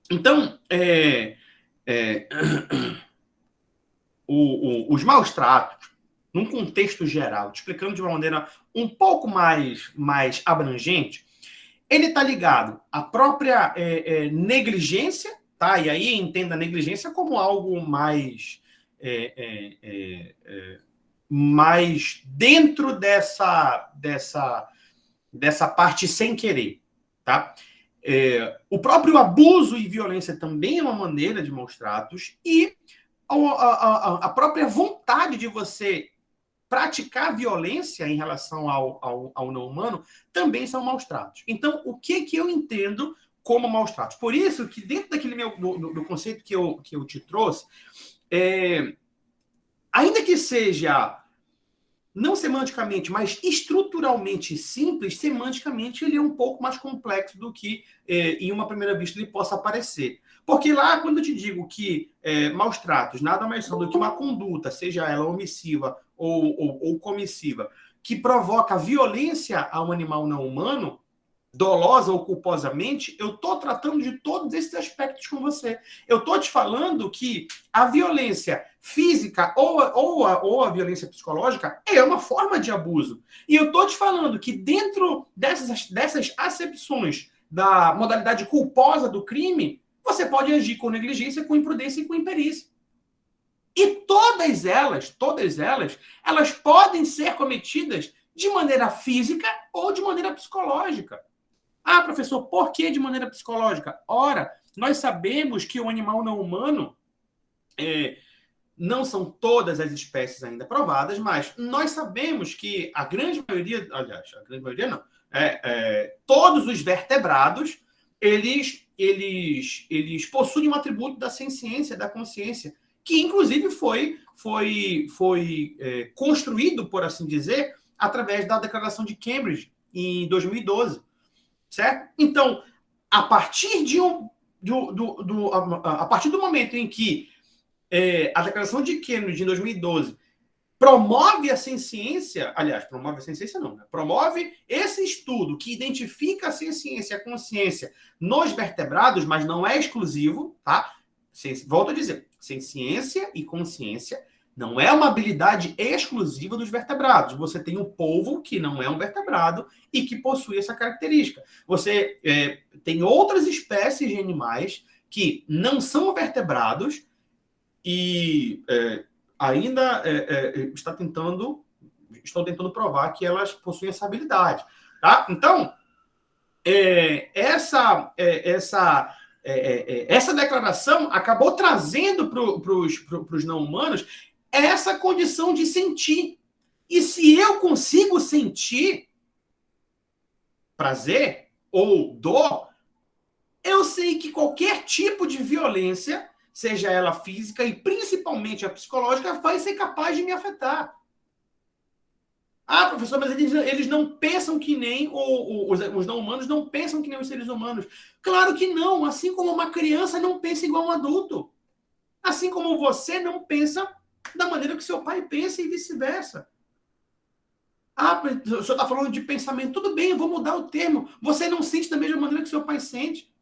Então, os maus tratos, num contexto geral, te explicando de uma maneira um pouco mais abrangente, ele está ligado à própria negligência, tá? E aí entenda a negligência como algo mais dentro dessa parte sem querer, tá? O próprio abuso e violência também é uma maneira de maus tratos, e a própria vontade de você praticar violência em relação ao não humano também são maus tratos. Então, o que eu entendo como maus tratos? Por isso que dentro daquele do conceito que eu te trouxe, ainda que seja não semanticamente, mas estruturalmente simples, semanticamente ele é um pouco mais complexo do que em uma primeira vista ele possa parecer. Porque lá, quando eu te digo que maus tratos nada mais são do que uma conduta, seja ela omissiva ou comissiva, que provoca violência a um animal não humano, dolosa ou culposamente, eu estou tratando de todos esses aspectos com você. Eu estou te falando que a violência física ou a violência psicológica é uma forma de abuso. E eu estou te falando que dentro dessas acepções da modalidade culposa do crime, você pode agir com negligência, com imprudência e com imperícia. E todas elas podem ser cometidas de maneira física ou de maneira psicológica. Ah, professor, por que de maneira psicológica? Ora, nós sabemos que o animal não humano, não são todas as espécies ainda provadas, mas nós sabemos que a grande maioria, aliás, a grande maioria não, todos os vertebrados, eles possuem um atributo da senciência, da consciência, que inclusive foi construído, por assim dizer, através da Declaração de Cambridge, em 2012. Certo? Então, a partir do momento em que a Declaração de Cambridge, em 2012, promove a senciência, aliás, promove a senciência não, né? Promove esse estudo que identifica a senciência e a consciência nos vertebrados, mas não é exclusivo, tá? Volto a dizer, senciência e consciência não é uma habilidade exclusiva dos vertebrados. Você tem um polvo que não é um vertebrado e que possui essa característica. Você tem outras espécies de animais que não são vertebrados e ainda estão tentando provar que elas possuem essa habilidade. Tá? Então, essa declaração acabou trazendo para os não humanos essa condição de sentir. E se eu consigo sentir prazer ou dor, eu sei que qualquer tipo de violência, seja ela física e principalmente a psicológica, vai ser capaz de me afetar. Ah, professor, mas eles não pensam que nem os não humanos não pensam que nem os seres humanos. Claro que não. Assim como uma criança não pensa igual um adulto. Assim como você não pensa da maneira que seu pai pensa e vice-versa. Ah, o senhor está falando de pensamento. Tudo bem, eu vou mudar o termo. Você não sente da mesma maneira que seu pai sente.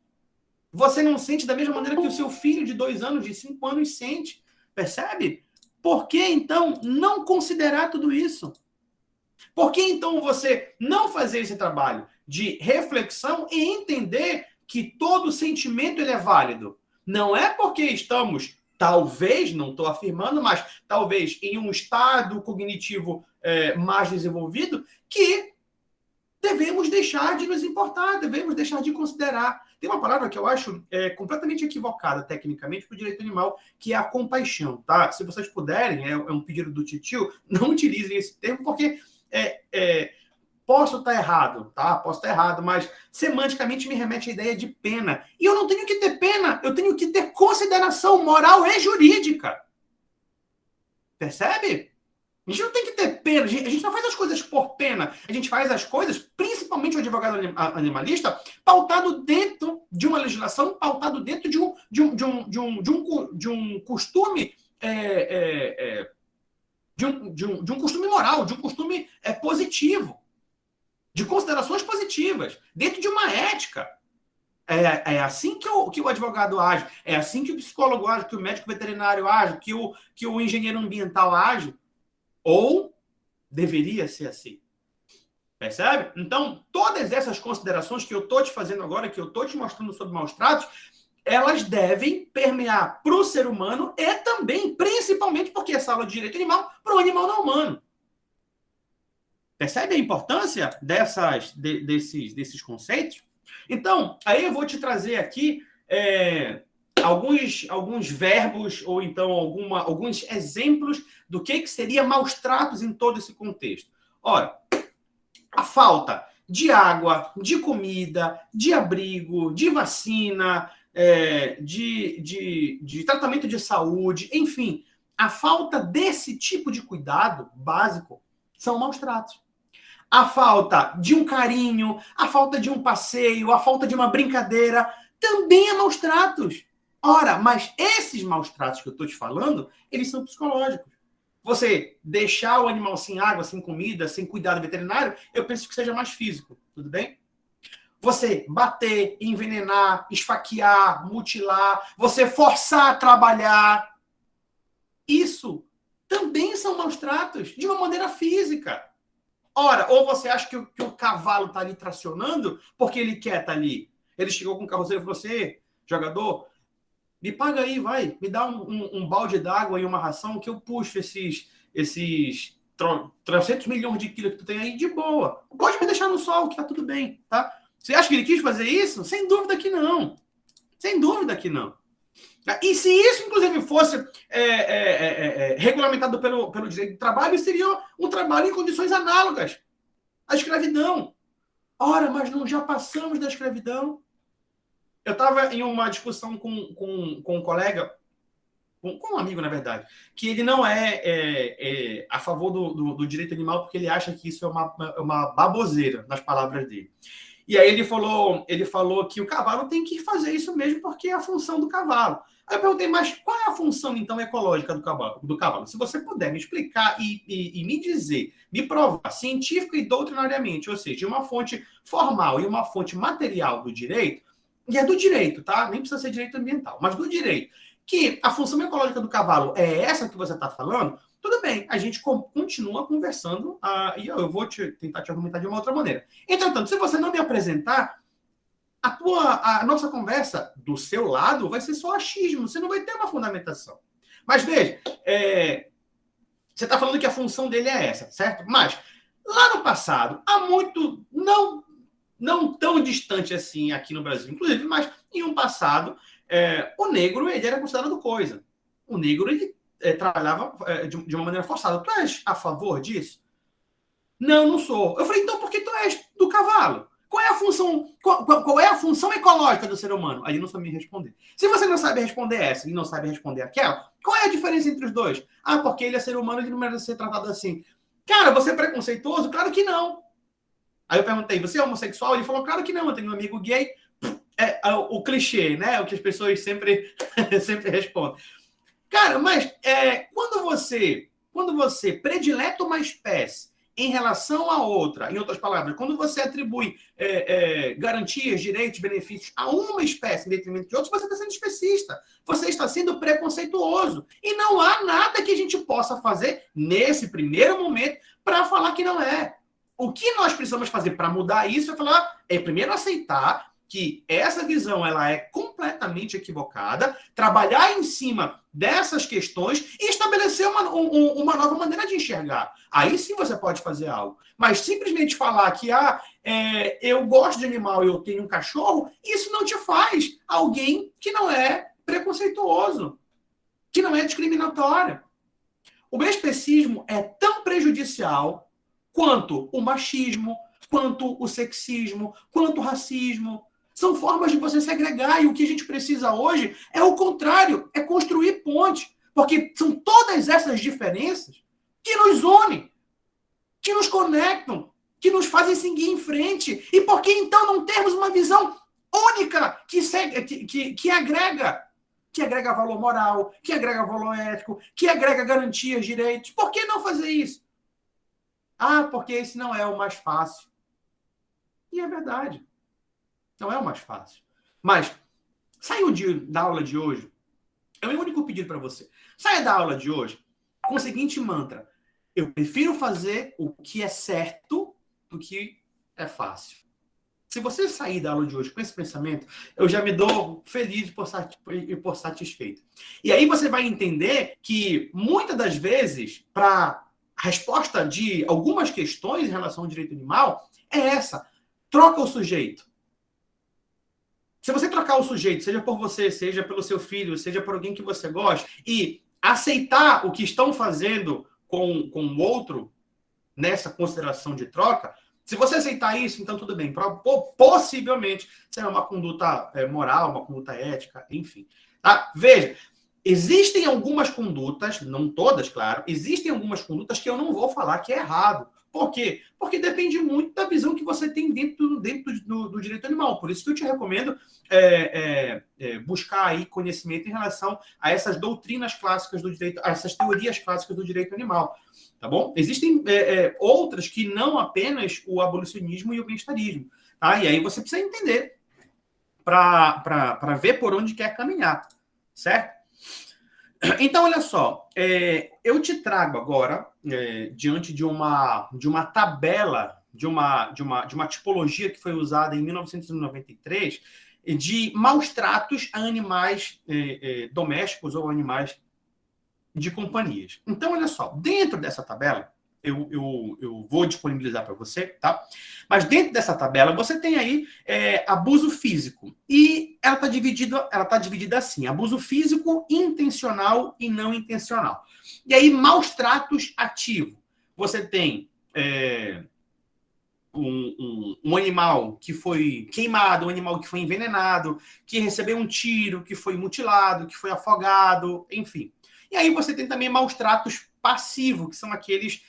Você não sente da mesma maneira que o seu filho de 2 anos, de 5 anos sente. Percebe? Por que, então, não considerar tudo isso? Por que, então, você não fazer esse trabalho de reflexão e entender que todo sentimento ele é válido? Não é porque estamos... Talvez, não estou afirmando, mas talvez em um estado cognitivo mais desenvolvido, que devemos deixar de nos importar, devemos deixar de considerar. Tem uma palavra que eu acho completamente equivocada tecnicamente para o direito animal, que é a compaixão. Tá? Se vocês puderem, é um pedido do titio, não utilizem esse termo, porque posso estar errado, tá? Posso estar errado, mas semanticamente me remete à ideia de pena. E eu não tenho que ter pena, eu tenho que ter consideração moral e jurídica. Percebe? A gente não tem que ter pena, a gente não faz as coisas por pena, a gente faz as coisas, principalmente o advogado animalista, pautado dentro de uma legislação, pautado dentro de um costume, de um costume moral, de um costume positivo, de considerações positivas, dentro de uma ética. É assim que o advogado age, é assim que o psicólogo age, que o médico veterinário age, que o engenheiro ambiental age. Ou deveria ser assim. Percebe? Então, todas essas considerações que eu estou te fazendo agora, que eu estou te mostrando sobre maus tratos, elas devem permear para o ser humano e também, principalmente, porque essa aula de direito animal, para o animal não humano. Percebe a importância desses conceitos? Então, aí eu vou te trazer aqui alguns verbos ou então alguns exemplos do que seria maus tratos em todo esse contexto. Ora, a falta de água, de comida, de abrigo, de vacina, de tratamento de saúde, enfim, a falta desse tipo de cuidado básico são maus tratos. A falta de um carinho, a falta de um passeio, a falta de uma brincadeira, também é maus tratos. Ora, mas esses maus tratos que eu estou te falando, eles são psicológicos. Você deixar o animal sem água, sem comida, sem cuidado veterinário, eu penso que seja mais físico, tudo bem? Você bater, envenenar, esfaquear, mutilar, você forçar a trabalhar, isso também são maus tratos, de uma maneira física. Ora, ou você acha que o cavalo está ali tracionando porque ele quer estar ali. Ele chegou com o carroceiro e falou assim, jogador, me paga aí, vai, me dá um balde d'água e uma ração que eu puxo esses 300 milhões de quilos que tu tem aí de boa. Pode me deixar no sol, que tá tudo bem, tá? Você acha que ele quis fazer isso? Sem dúvida que não. Sem dúvida que não. E se isso, inclusive, fosse regulamentado pelo direito do trabalho, seria um trabalho em condições análogas à escravidão. Ora, mas não já passamos da escravidão? Eu estava em uma discussão com um colega, com um amigo, na verdade, que ele não é a favor do direito animal porque ele acha que isso é uma baboseira, nas palavras dele. E aí ele falou que o cavalo tem que fazer isso mesmo porque é a função do cavalo. Aí eu perguntei, mas qual é a função, então, ecológica do cavalo? Se você puder me explicar e me dizer, me provar científica e doutrinariamente, ou seja, de uma fonte formal e uma fonte material do direito, e é do direito, tá? Nem precisa ser direito ambiental, mas do direito, que a função ecológica do cavalo é essa que você está falando, tudo bem, a gente continua conversando e eu vou tentar te argumentar de uma outra maneira. Entretanto, se você não me apresentar, a nossa conversa do seu lado vai ser só achismo, você não vai ter uma fundamentação. Mas veja, você está falando que a função dele é essa, certo? Mas lá no passado, há muito, não tão distante assim aqui no Brasil, inclusive, mas em um passado, o negro ele era considerado coisa. O negro ele trabalhava de uma maneira forçada. Tu és a favor disso? Não, não sou. Eu falei, então por que tu és do cavalo? Qual é a função ecológica do ser humano? Aí ele não sabe me responder. Se você não sabe responder essa e não sabe responder aquela, qual é a diferença entre os dois? Ah, porque ele é ser humano e ele não merece ser tratado assim. Cara, você é preconceituoso? Claro que não. Aí eu perguntei, você é homossexual? Ele falou, claro que não, eu tenho um amigo gay. O clichê, né? O que as pessoas sempre respondem. Cara, mas quando você predileta uma espécie em relação a outra, em outras palavras, quando você atribui garantias, direitos, benefícios a uma espécie em detrimento de outra, você está sendo especista, você está sendo preconceituoso. E não há nada que a gente possa fazer nesse primeiro momento para falar que não é. O que nós precisamos fazer para mudar isso é primeiro aceitar que essa visão ela é completamente equivocada, trabalhar em cima dessas questões e estabelecer uma nova maneira de enxergar. Aí sim você pode fazer algo. Mas simplesmente falar que eu gosto de animal e eu tenho um cachorro, isso não te faz alguém que não é preconceituoso, que não é discriminatório. O especismo é tão prejudicial quanto o machismo, quanto o sexismo, quanto o racismo. São formas de você segregar, e o que a gente precisa hoje é o contrário, é construir pontes, porque são todas essas diferenças que nos unem, que nos conectam, que nos fazem seguir em frente. E por que então não termos uma visão única que agrega valor moral, que agrega valor ético, que agrega garantias, direitos? Por que não fazer isso? Ah, porque esse não é o mais fácil. E é verdade. Não é o mais fácil. Mas saiu da aula de hoje. É o meu único pedido para você. Saia da aula de hoje com o seguinte mantra: eu prefiro fazer o que é certo do que é fácil. Se você sair da aula de hoje com esse pensamento, eu já me dou feliz e por satisfeito. E aí você vai entender que, muitas das vezes, para a resposta de algumas questões em relação ao direito animal, é essa. Troca o sujeito. Se você trocar o sujeito, seja por você, seja pelo seu filho, seja por alguém que você gosta, e aceitar o que estão fazendo com o outro nessa consideração de troca, se você aceitar isso, então tudo bem. Possivelmente será uma conduta moral, uma conduta ética, enfim. Tá? Veja, existem algumas condutas, não todas, claro, existem algumas condutas que eu não vou falar que é errado. Por quê? Porque depende muito da visão que você tem dentro do direito animal. Por isso que eu te recomendo buscar aí conhecimento em relação a essas doutrinas clássicas do direito, a essas teorias clássicas do direito animal. Tá bom? Existem outras que não apenas o abolicionismo e o bem-estarismo. Tá? E aí você precisa entender para ver por onde quer caminhar. Certo? Então, olha só, eu te trago agora, diante de uma tabela, de uma tipologia que foi usada em 1993, de maus tratos a animais domésticos ou animais de companhias. Então, olha só, dentro dessa tabela, eu vou disponibilizar para você, tá? Mas dentro dessa tabela, você tem aí abuso físico. E ela tá dividida assim: abuso físico intencional e não intencional. E aí, maus tratos ativo. Você tem um animal que foi queimado, um animal que foi envenenado, que recebeu um tiro, que foi mutilado, que foi afogado, enfim. E aí você tem também maus tratos passivos, que são aqueles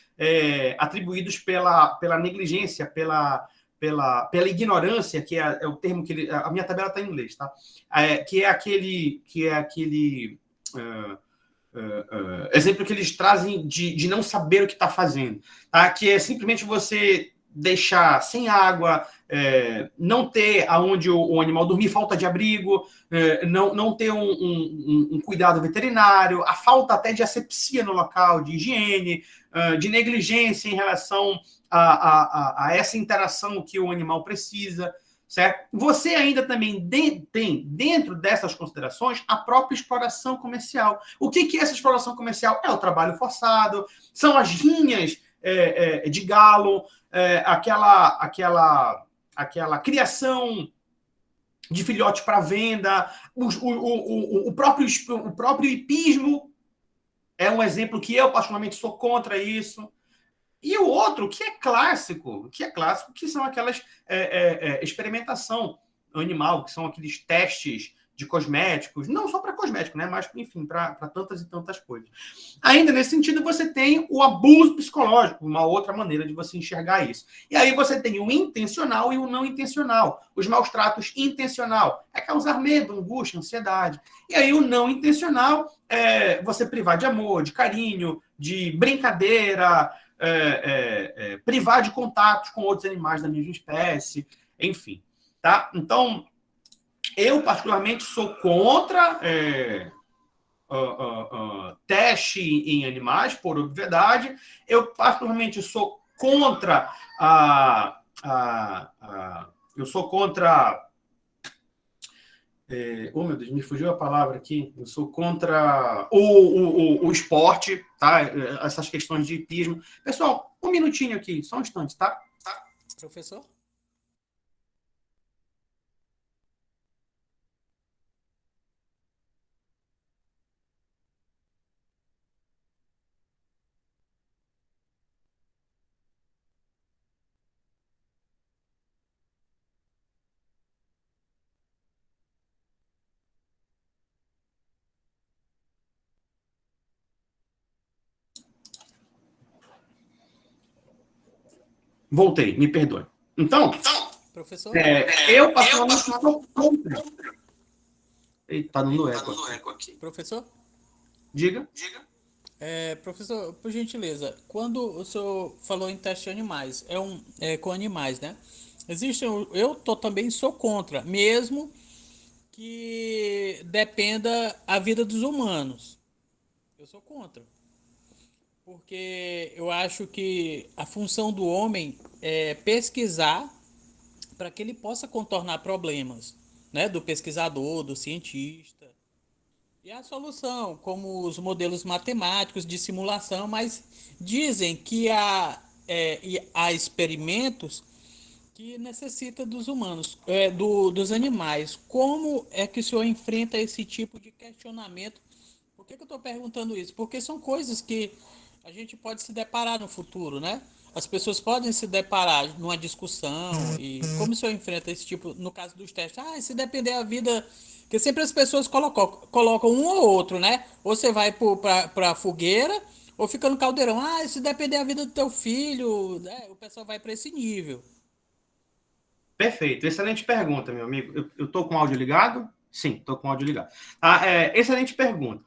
atribuídos pela negligência, pela ignorância, que é o termo que a minha tabela está em inglês, tá? Que é aquele exemplo que eles trazem de não saber o que está fazendo, tá? Que é simplesmente você deixar sem água, não ter aonde o animal dormir, falta de abrigo, não ter um cuidado veterinário, a falta até de asepsia no local, de higiene, de negligência em relação a essa interação que o animal precisa, certo? Você ainda também tem, dentro dessas considerações, a própria exploração comercial. O que é essa exploração comercial? É o trabalho forçado, são as rinhas de galo, aquela criação de filhote para venda, o próprio hipismo é um exemplo que eu, particularmente, sou contra isso. E o outro, que são aquelas experimentação animal, que são aqueles testes de cosméticos, não só para cosméticos, né? Mas, enfim, para tantas e tantas coisas. Ainda nesse sentido, você tem o abuso psicológico, uma outra maneira de você enxergar isso. E aí você tem o intencional e o não intencional. Os maus tratos intencional é causar medo, angústia, ansiedade. E aí o não intencional é você privar de amor, de carinho, de brincadeira, privar de contatos com outros animais da mesma espécie, enfim. Tá? Então, eu particularmente sou contra teste em animais, por obviedade. Eu particularmente sou contra eu sou contra oh, meu Deus, me fugiu a palavra aqui. Eu sou contra o esporte, tá? Essas questões de hipismo. Pessoal, um minutinho aqui, só um instante, tá? Professor? Voltei, me perdoe. Então, Professor? eu particularmente sou contra. Eita, tá dando eco aqui. Professor? Diga. Professor, por gentileza, quando o senhor falou em teste de animais, com animais, né? Também sou contra, mesmo que dependa a vida dos humanos. Eu sou contra. Porque eu acho que a função do homem é pesquisar para que ele possa contornar problemas, né? Do pesquisador, do cientista. E a solução, como os modelos matemáticos de simulação, mas dizem que há experimentos que necessita dos humanos, dos animais. Como é que o senhor enfrenta esse tipo de questionamento? Por que eu estou perguntando isso? Porque são coisas que a gente pode se deparar no futuro, né? As pessoas podem se deparar numa discussão e como o senhor enfrenta esse tipo, no caso dos testes? Se depender da vida, porque sempre as pessoas colocam um ou outro, né? Ou você vai para a fogueira ou fica no caldeirão. Se depender da vida do teu filho, né? O pessoal vai para esse nível. Perfeito, excelente pergunta, meu amigo. Eu estou com o áudio ligado? Sim, estou com o áudio ligado. Excelente pergunta.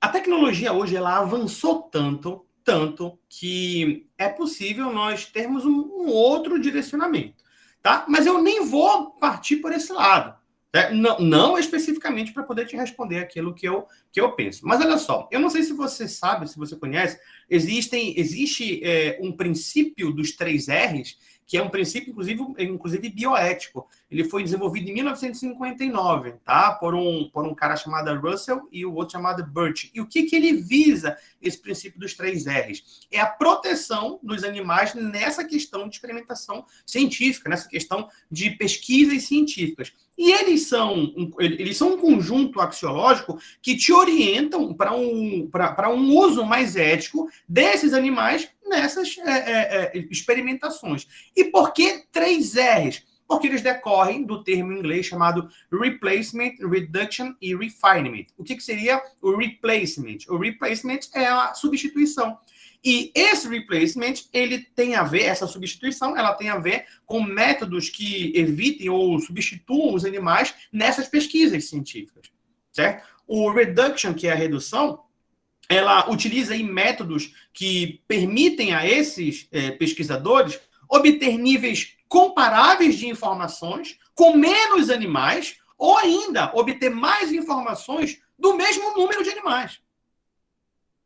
A tecnologia hoje ela avançou tanto que é possível nós termos um outro direcionamento, tá? Mas eu nem vou partir por esse lado, né? Não especificamente para poder te responder aquilo que eu penso. Mas olha só, eu não sei se você sabe, se você conhece, existe um princípio dos 3 R's, que é um princípio, inclusive bioético. Ele foi desenvolvido em 1959, tá? Por um cara chamado Russell e o outro chamado Birch. E o que ele visa, esse princípio dos 3 R's? É a proteção dos animais nessa questão de experimentação científica, nessa questão de pesquisas científicas. E eles são um conjunto axiológico que te orientam para um uso mais ético desses animais nessas experimentações. E por que 3 R's? Porque eles decorrem do termo em inglês chamado Replacement, Reduction e Refinement. O que seria o replacement? O replacement é a substituição. E esse replacement, essa substituição, ela tem a ver com métodos que evitem ou substituam os animais nessas pesquisas científicas, certo? O reduction, que é a redução, ela utiliza aí métodos que permitem a esses pesquisadores obter níveis comparáveis de informações com menos animais ou ainda obter mais informações do mesmo número de animais.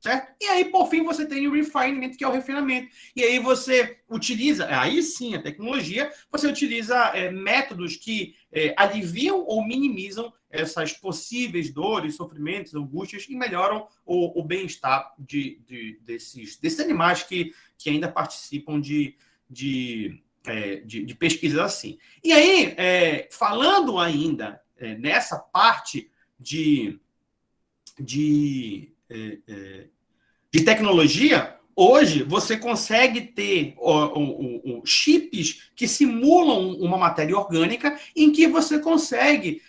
Certo? E aí, por fim, você tem o refinement, que é o refinamento. E aí você utiliza, aí sim, a tecnologia, você utiliza métodos que aliviam ou minimizam essas possíveis dores, sofrimentos, angústias e melhoram o bem-estar desses animais que ainda participam de pesquisas assim. E aí, falando ainda nessa parte de tecnologia, hoje você consegue ter chips que simulam uma matéria orgânica em que você consegue,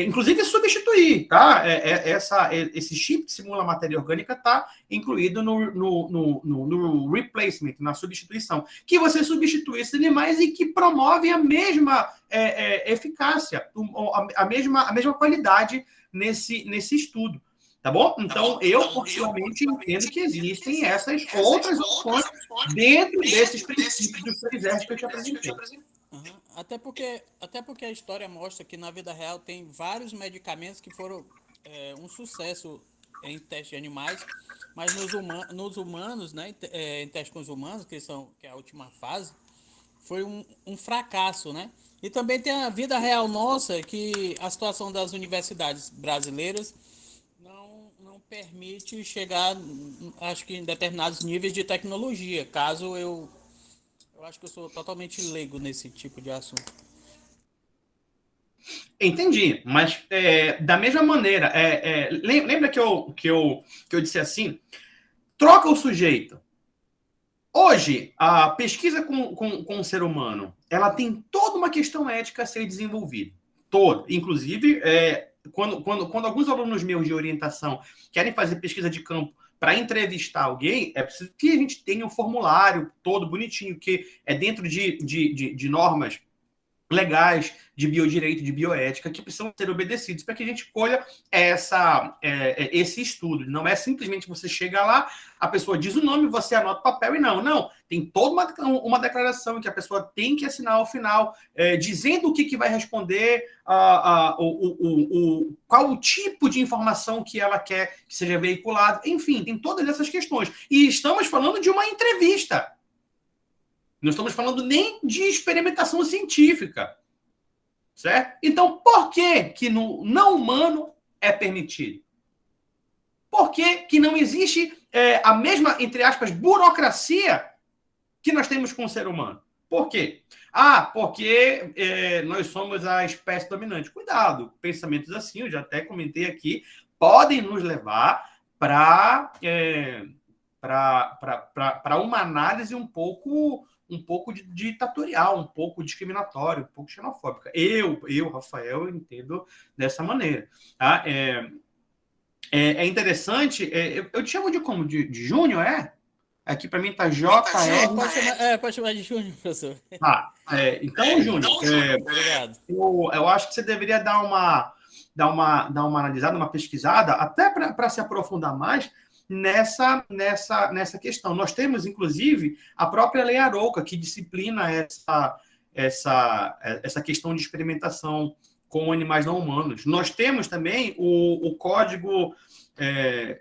inclusive, substituir, tá? Esse chip que simula a matéria orgânica está incluído no replacement, na substituição, que você substitui esses animais e que promove a mesma eficácia, a mesma qualidade nesse estudo. Tá bom? Então, eu particularmente entendo que existem essas outras opções dentro desses princípios dos 3 R's que eu te apresentei. Até porque a história mostra que na vida real tem vários medicamentos que foram um sucesso em testes de animais, mas nos humanos, né, em testes com os humanos, que é a última fase, foi um fracasso, né? E também tem a vida real nossa, que a situação das universidades brasileiras não permite chegar, acho que em determinados níveis de tecnologia, caso eu acho que eu sou totalmente leigo nesse tipo de assunto. Entendi, mas da mesma maneira, lembra que eu disse assim, troca o sujeito. Hoje, a pesquisa com o ser humano, ela tem toda uma questão ética a ser desenvolvida. Toda. Inclusive, quando alguns alunos meus de orientação querem fazer pesquisa de campo para entrevistar alguém, é preciso que a gente tenha um formulário todo bonitinho, que é dentro de normas legais de biodireito, de bioética, que precisam ser obedecidos para que a gente colha esse estudo. Não é simplesmente você chega lá, a pessoa diz o nome, você anota o papel e não. Tem toda uma declaração que a pessoa tem que assinar ao final, dizendo o que vai responder, qual o tipo de informação que ela quer que seja veiculada. Enfim, tem todas essas questões. E estamos falando de uma entrevista. Não estamos falando nem de experimentação científica, certo? Então, por que no não humano é permitido? Por que não existe a mesma, entre aspas, burocracia que nós temos com o ser humano? Por quê? Porque nós somos a espécie dominante. Cuidado, pensamentos assim, eu já até comentei aqui, podem nos levar para uma análise um pouco ditatorial, um pouco discriminatório, um pouco xenofóbica. Eu, Rafael, entendo dessa maneira. Tá? É interessante, eu te chamo de como? De Júnior, é? Aqui para mim tá JR. Pode chamar de Júnior, professor. Então, Júnior, obrigado. Eu acho que você deveria dar uma analisada, uma pesquisada, até para se aprofundar mais nessa questão. Nós temos, inclusive, a própria Lei Arouca, que disciplina essa questão de experimentação com animais não humanos. Nós temos também o Código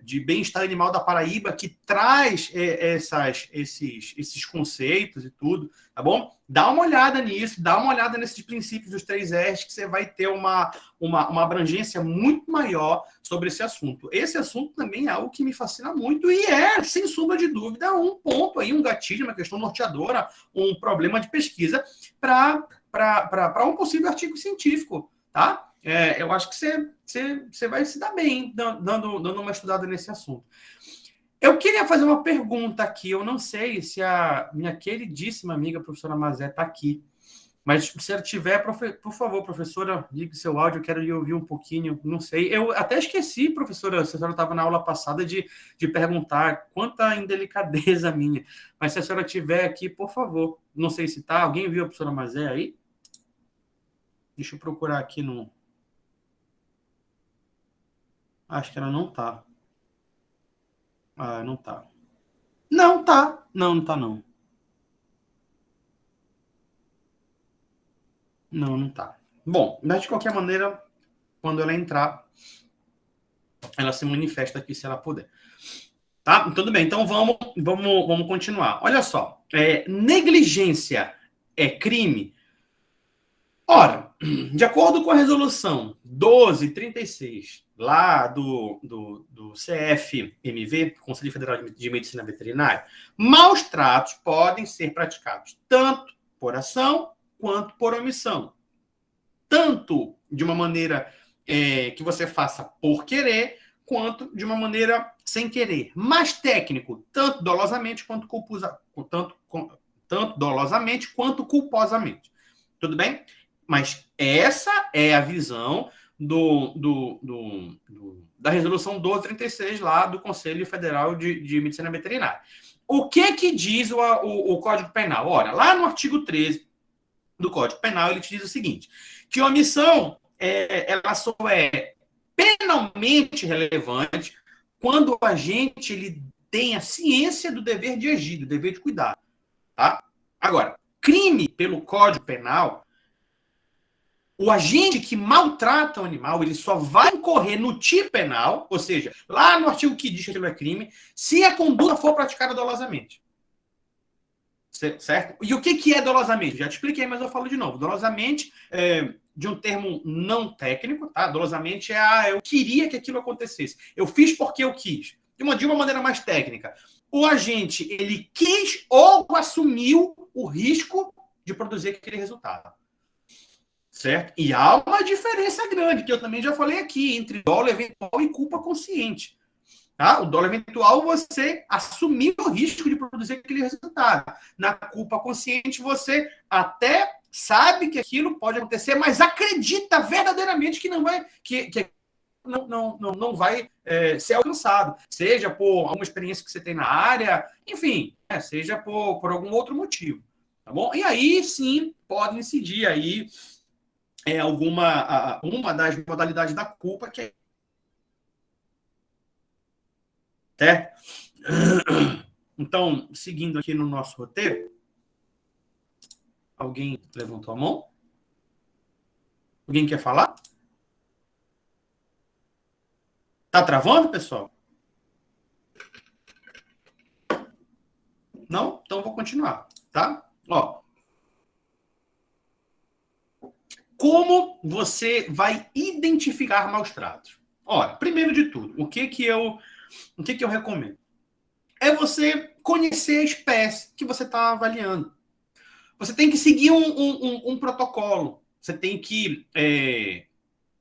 de Bem-Estar Animal da Paraíba, que traz esses conceitos e tudo, tá bom? Dá uma olhada nisso, dá uma olhada nesses princípios dos 3 R's, que você vai ter uma abrangência muito maior sobre esse assunto. Esse assunto também é algo que me fascina muito e sem sombra de dúvida, um ponto aí, um gatilho, uma questão norteadora, um problema de pesquisa para um possível artigo científico, tá? Eu acho que você vai se dar bem dando uma estudada nesse assunto. Eu queria fazer uma pergunta aqui. Eu não sei se a minha queridíssima amiga, professora Mazé, está aqui. Mas se ela tiver, por favor, professora, ligue seu áudio. Eu quero lhe ouvir um pouquinho. Não sei. Eu até esqueci, professora, se a senhora estava na aula passada, de perguntar quanta indelicadeza minha. Mas se a senhora tiver aqui, por favor. Não sei se está. Alguém viu a professora Mazé aí? Deixa eu procurar aqui no... Acho que ela não tá. Não tá. Não tá. Não tá, não. Não tá. Bom, mas de qualquer maneira, quando ela entrar, ela se manifesta aqui se ela puder. Tá? Tudo bem. Então vamos continuar. Olha só. Negligência é crime? Ora, de acordo com a resolução 1236, lá do CFMV, Conselho Federal de Medicina Veterinária, maus tratos podem ser praticados tanto por ação quanto por omissão. Tanto de uma maneira que você faça por querer, quanto de uma maneira sem querer. Mais técnico, tanto dolosamente quanto culposamente. Tudo bem? Mas essa é a visão da resolução 1236 lá do Conselho Federal de Medicina Veterinária. O que diz o Código Penal? Ora, lá no artigo 13 do Código Penal, ele te diz o seguinte, que a omissão ela só é penalmente relevante quando o agente ele tem a ciência do dever de agir, do dever de cuidar. Tá? Agora, crime pelo Código Penal, o agente que maltrata o animal, ele só vai incorrer no tipo penal, ou seja, lá no artigo que diz que aquilo é crime, se a conduta for praticada dolosamente. Certo? E o que é dolosamente? Já te expliquei, mas eu falo de novo. Dolosamente, de um termo não técnico, tá? Dolosamente eu queria que aquilo acontecesse. Eu fiz porque eu quis. De uma maneira mais técnica. O agente, ele quis ou assumiu o risco de produzir aquele resultado. Certo? E há uma diferença grande, que eu também já falei aqui, entre dolo eventual e culpa consciente. Tá? O dolo eventual, você assumir o risco de produzir aquele resultado. Na culpa consciente, você até sabe que aquilo pode acontecer, mas acredita verdadeiramente que não vai, que não vai ser alcançado, seja por alguma experiência que você tem na área, enfim, seja por algum outro motivo, tá bom? E aí, sim, pode incidir aí uma das modalidades da culpa, que é certo? Então, seguindo aqui no nosso roteiro, alguém levantou a mão? Alguém quer falar? Tá travando, pessoal? Não? Então eu vou continuar, tá? Ó. Como você vai identificar maus tratos? Olha, primeiro de tudo, o que eu recomendo? É você conhecer a espécie que você está avaliando. Você tem que seguir um protocolo. Você tem que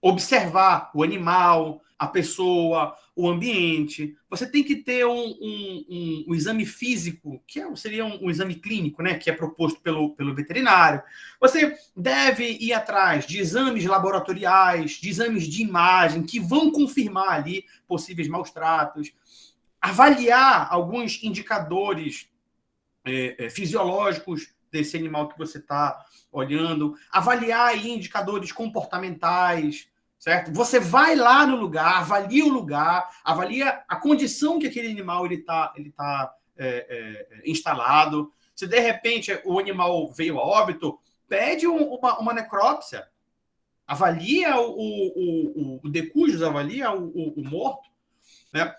observar o animal, a pessoa, o ambiente. Você tem que ter um exame físico, que seria um exame clínico, né, que é proposto pelo veterinário. Você deve ir atrás de exames laboratoriais, de exames de imagem, que vão confirmar ali possíveis maus tratos. Avaliar alguns indicadores fisiológicos desse animal que você está olhando. Avaliar aí indicadores comportamentais, certo? Você vai lá no lugar, avalia o lugar, avalia a condição que aquele animal ele tá instalado. Se de repente o animal veio a óbito, pede uma necrópsia, avalia o decújus, avalia o morto, né?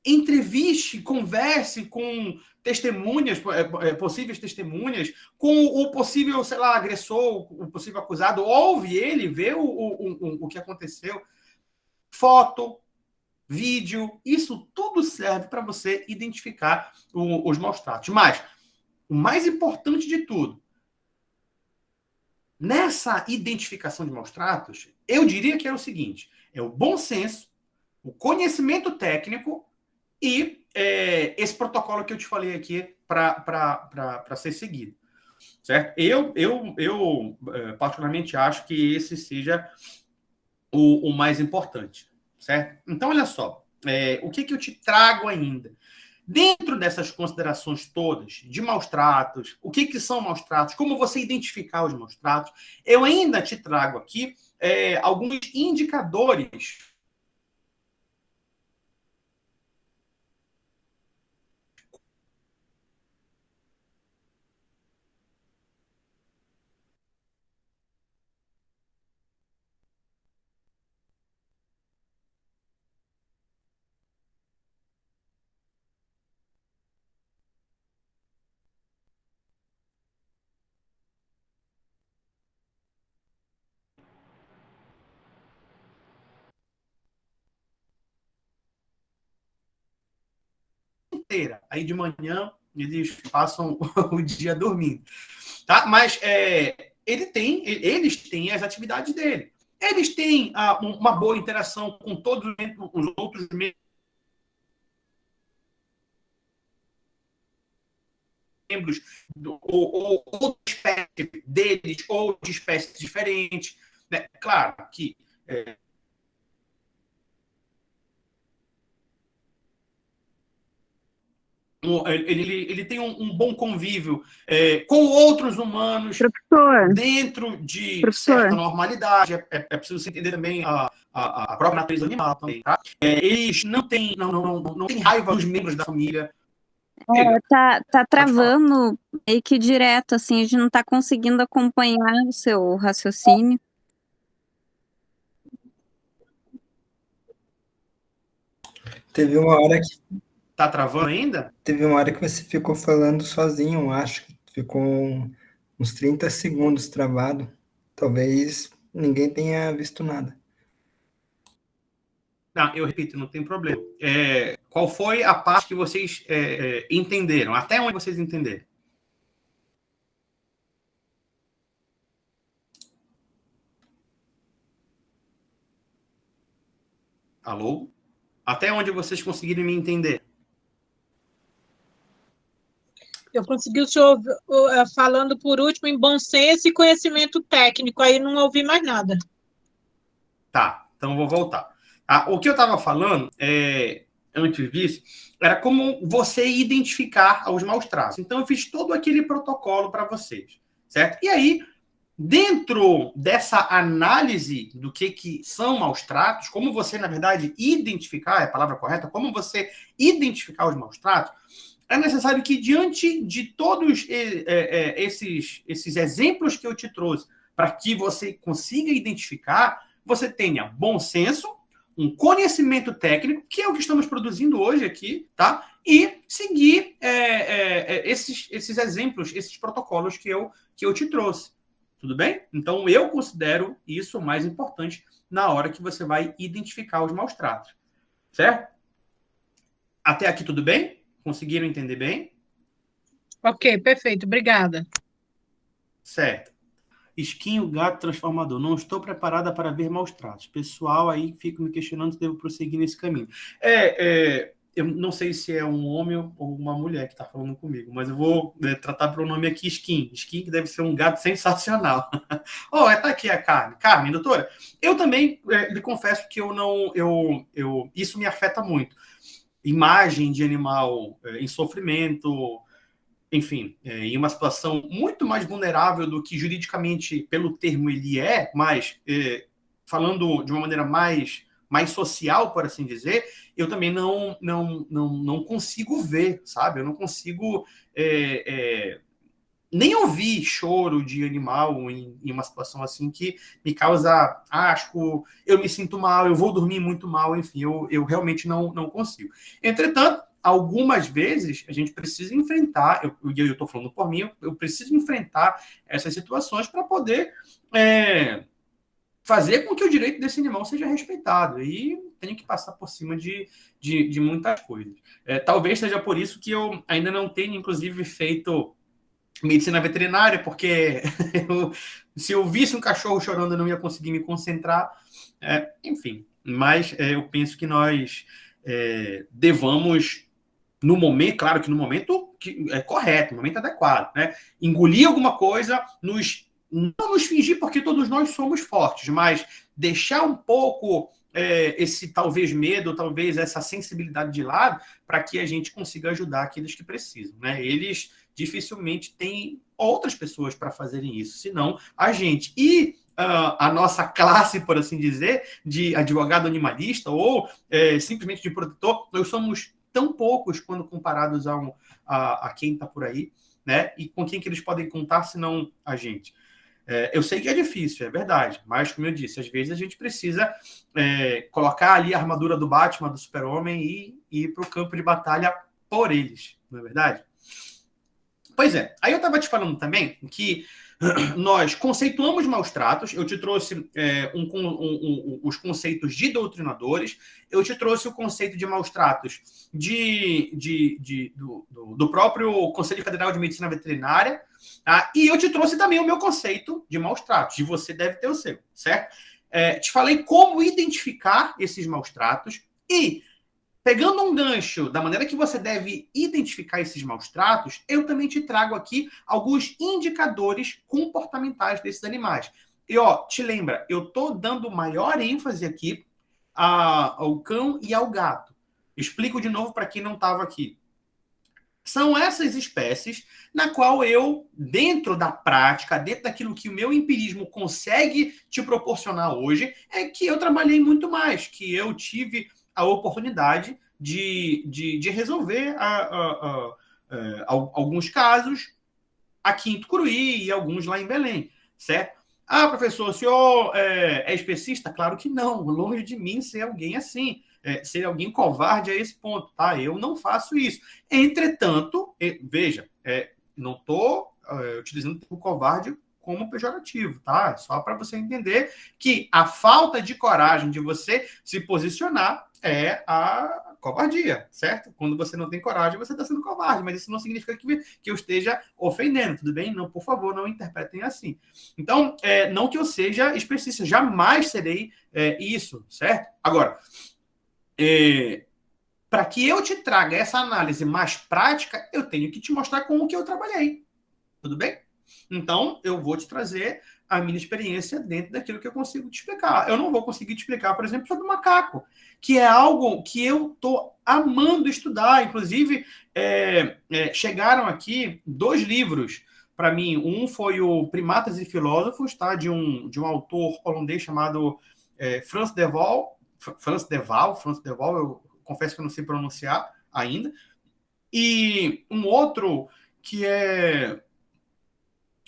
Entreviste, converse com testemunhas, possíveis testemunhas, com o possível, sei lá, agressor, o possível acusado, ouve ele, vê o que aconteceu. Foto, vídeo, isso tudo serve para você identificar os maus tratos. Mas, o mais importante de tudo, nessa identificação de maus tratos, eu diria que é o seguinte, é o bom senso, o conhecimento técnico e esse protocolo que eu te falei aqui para ser seguido, certo? Eu particularmente acho que esse seja o mais importante, certo? Então, olha só, o que eu te trago ainda? Dentro dessas considerações todas de maus tratos, o que são maus tratos, como você identificar os maus tratos, eu ainda te trago aqui alguns indicadores inteira. Aí de manhã eles passam o dia dormindo, tá? Mas eles têm as atividades dele. Eles têm uma boa interação com todos os outros membros, ou outra espécie deles, ou de espécies diferentes, né? Claro que ele tem um bom convívio com outros humanos, Professor, dentro de certa normalidade. É preciso você entender também a própria natureza animal também, tá? Eles não têm raiva dos membros da família. tá travando meio que direto, assim, a gente não tá conseguindo acompanhar o seu raciocínio. Teve uma hora que Tá travando ainda? Teve uma hora que você ficou falando sozinho, eu acho que ficou uns 30 segundos travado. Talvez ninguém tenha visto nada. Não, eu repito, não tem problema. Qual foi a parte que vocês entenderam? Até onde vocês entenderam? Alô? Até onde vocês conseguiram me entender? Eu consegui o senhor falando por último em bom senso e conhecimento técnico, aí não ouvi mais nada. Tá, então eu vou voltar. O que eu estava falando, antes disso, era como você identificar os maus tratos. Então, eu fiz todo aquele protocolo para vocês, certo? E aí, dentro dessa análise do que são maus tratos, como você, na verdade, identificar, é a palavra correta, como você identificar os maus tratos, é necessário que, diante de todos esses exemplos que eu te trouxe, para que você consiga identificar, você tenha bom senso, um conhecimento técnico, que é o que estamos produzindo hoje aqui, tá? E seguir esses exemplos, esses protocolos que eu te trouxe. Tudo bem? Então, eu considero isso o mais importante na hora que você vai identificar os maus tratos. Certo? Até aqui tudo bem? Conseguiram entender bem? Ok, perfeito, obrigada. Certo. Esquinho, gato transformador. Não estou preparada para ver maus tratos. Pessoal, aí fico me questionando se devo prosseguir nesse caminho. Eu não sei se é um homem ou uma mulher que está falando comigo, mas eu vou tratar pelo nome aqui Skin. Skin, que deve ser um gato sensacional. Tá aqui a Carmen. Carmen, doutora, eu também lhe confesso que isso me afeta muito. Imagem de animal em sofrimento, enfim, em uma situação muito mais vulnerável do que juridicamente, pelo termo, ele é, mas falando de uma maneira mais social, por assim dizer, eu também não consigo ver, sabe? Eu não consigo nem ouvir choro de animal em uma situação assim que me causa asco, eu me sinto mal, eu vou dormir muito mal, enfim, eu realmente não consigo. Entretanto, algumas vezes a gente precisa enfrentar, eu estou falando por mim, eu preciso enfrentar essas situações para poder fazer com que o direito desse animal seja respeitado. E tenho que passar por cima de muitas coisas. Talvez seja por isso que eu ainda não tenho, inclusive, feito medicina veterinária, porque se eu visse um cachorro chorando, eu não ia conseguir me concentrar. Enfim, mas eu penso que nós devamos, no momento, claro que no momento que é correto, no momento adequado, né? Engolir alguma coisa, não nos fingir, porque todos nós somos fortes, mas deixar um pouco esse talvez medo, talvez essa sensibilidade de lado, para que a gente consiga ajudar aqueles que precisam, né? Eles dificilmente têm outras pessoas para fazerem isso, senão a gente. E a nossa classe, por assim dizer, de advogado animalista ou simplesmente de protetor, nós somos tão poucos quando comparados a quem está por aí, né? E com quem que eles podem contar, senão a gente. Eu sei que é difícil, é verdade, mas, como eu disse, às vezes a gente precisa colocar ali a armadura do Batman, do Super-Homem e ir para o campo de batalha por eles, não é verdade? Pois é, aí eu estava te falando também que nós conceituamos maus tratos, eu te trouxe os conceitos de doutrinadores, eu te trouxe o conceito de maus tratos do próprio Conselho Federal de Medicina Veterinária, tá? E eu te trouxe também o meu conceito de maus tratos, e você deve ter o seu, certo? Te falei como identificar esses maus tratos e, pegando um gancho da maneira que você deve identificar esses maus tratos, eu também te trago aqui alguns indicadores comportamentais desses animais. E, te lembra, eu estou dando maior ênfase aqui ao cão e ao gato. Explico de novo para quem não estava aqui. São essas espécies na qual eu, dentro da prática, dentro daquilo que o meu empirismo consegue te proporcionar hoje, é que eu trabalhei muito mais, que eu tive a oportunidade de resolver alguns casos aqui em Tucuruí e alguns lá em Belém, certo? Professor, o senhor é especista? Claro que não, longe de mim ser alguém assim, ser alguém covarde a esse ponto, tá? Eu não faço isso. Entretanto, veja, não estou utilizando o covarde como pejorativo, tá? Só para você entender que a falta de coragem de você se posicionar é a covardia, certo? Quando você não tem coragem, você está sendo covarde, mas isso não significa que eu esteja ofendendo, tudo bem? Não, por favor, não interpretem assim. Então, não que eu seja específico, jamais serei isso, certo? Agora, para que eu te traga essa análise mais prática, eu tenho que te mostrar com o que eu trabalhei, tudo bem? Então, eu vou te trazer a minha experiência dentro daquilo que eu consigo te explicar. Eu não vou conseguir te explicar, por exemplo, sobre o macaco, que é algo que eu estou amando estudar. Inclusive, chegaram aqui 2 livros para mim. Um foi o Primatas e Filósofos, tá? de um autor holandês chamado Frans de Waal, eu confesso que eu não sei pronunciar ainda. E um outro que é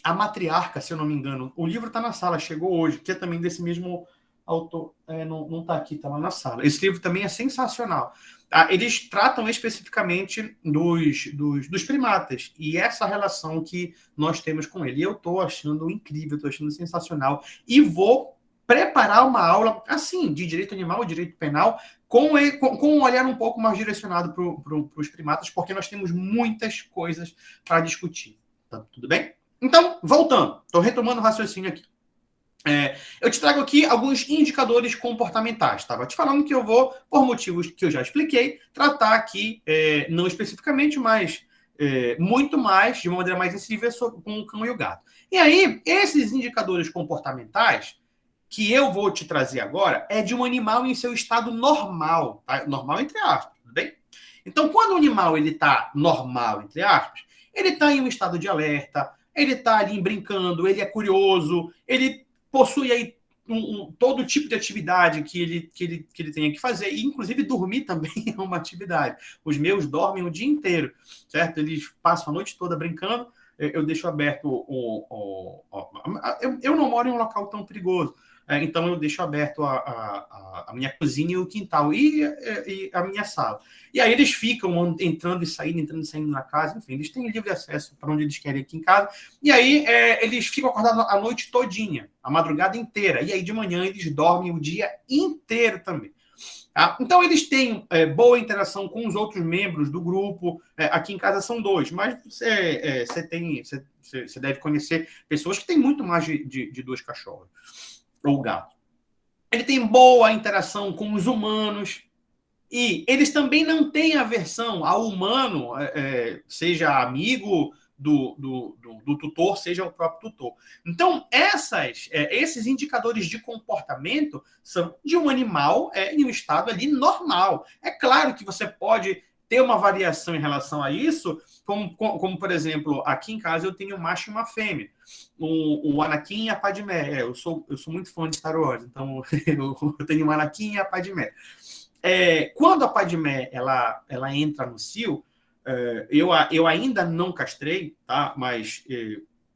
A Matriarca, se eu não me engano. O livro está na sala, chegou hoje, que é também desse mesmo autor. Não está aqui, está lá na sala. Esse livro também é sensacional. Eles tratam especificamente dos primatas e essa relação que nós temos com ele. E eu estou achando incrível, estou achando sensacional. E vou preparar uma aula, assim, de direito animal e direito penal, com um olhar um pouco mais direcionado para os primatas, porque nós temos muitas coisas para discutir. Tá tudo bem? Então, voltando, estou retomando o raciocínio aqui. Eu te trago aqui alguns indicadores comportamentais. Estava te falando que eu vou, por motivos que eu já expliquei, tratar aqui, não especificamente, mas muito mais, de uma maneira mais sensível, com o cão e o gato. E aí, esses indicadores comportamentais que eu vou te trazer agora é de um animal em seu estado normal, tá? Normal entre aspas, tudo bem? Então, quando o animal está normal, entre aspas, ele está em um estado de alerta, ele está ali brincando, ele é curioso, ele possui aí todo tipo de atividade que ele tenha que fazer, e inclusive dormir também é uma atividade. Os meus dormem o dia inteiro, certo? Eles passam a noite toda brincando, eu deixo aberto eu não moro em um local tão perigoso, então eu deixo aberto a minha cozinha e o quintal e a minha sala. E aí eles ficam entrando e saindo na casa, enfim, eles têm livre acesso para onde eles querem aqui em casa. E aí eles ficam acordados a noite todinha, a madrugada inteira. E aí de manhã eles dormem o dia inteiro também. Tá? Então eles têm boa interação com os outros membros do grupo. Aqui em casa são 2, mas você deve conhecer pessoas que têm muito mais de 2 cachorros ou gato. Ele tem boa interação com os humanos e eles também não têm aversão ao humano, seja amigo do tutor, seja o próprio tutor. Então, esses indicadores de comportamento são de um animal em um estado ali normal. É claro que você pode ter uma variação em relação a isso, como por exemplo, aqui em casa eu tenho um macho e uma fêmea, o Anakin e a Padmé. Eu sou muito fã de Star Wars, então eu tenho o Anakin e a Padmé. Quando a Padmé ela entra no cio, eu ainda não castrei, tá? Mas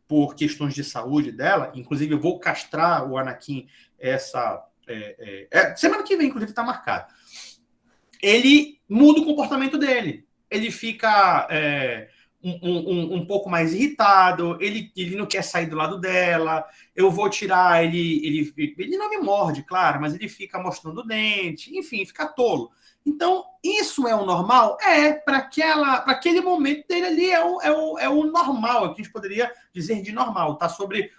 por questões de saúde dela, inclusive eu vou castrar o Anakin semana que vem, inclusive está marcado. Ele muda o comportamento dele. Ele fica um pouco mais irritado, ele não quer sair do lado dela, eu vou tirar, ele não me morde, claro, mas ele fica mostrando o dente, enfim, fica tolo. Então, isso é o normal? Para aquele momento dele ali, é o normal, é o que a gente poderia dizer de normal, tá? Sobre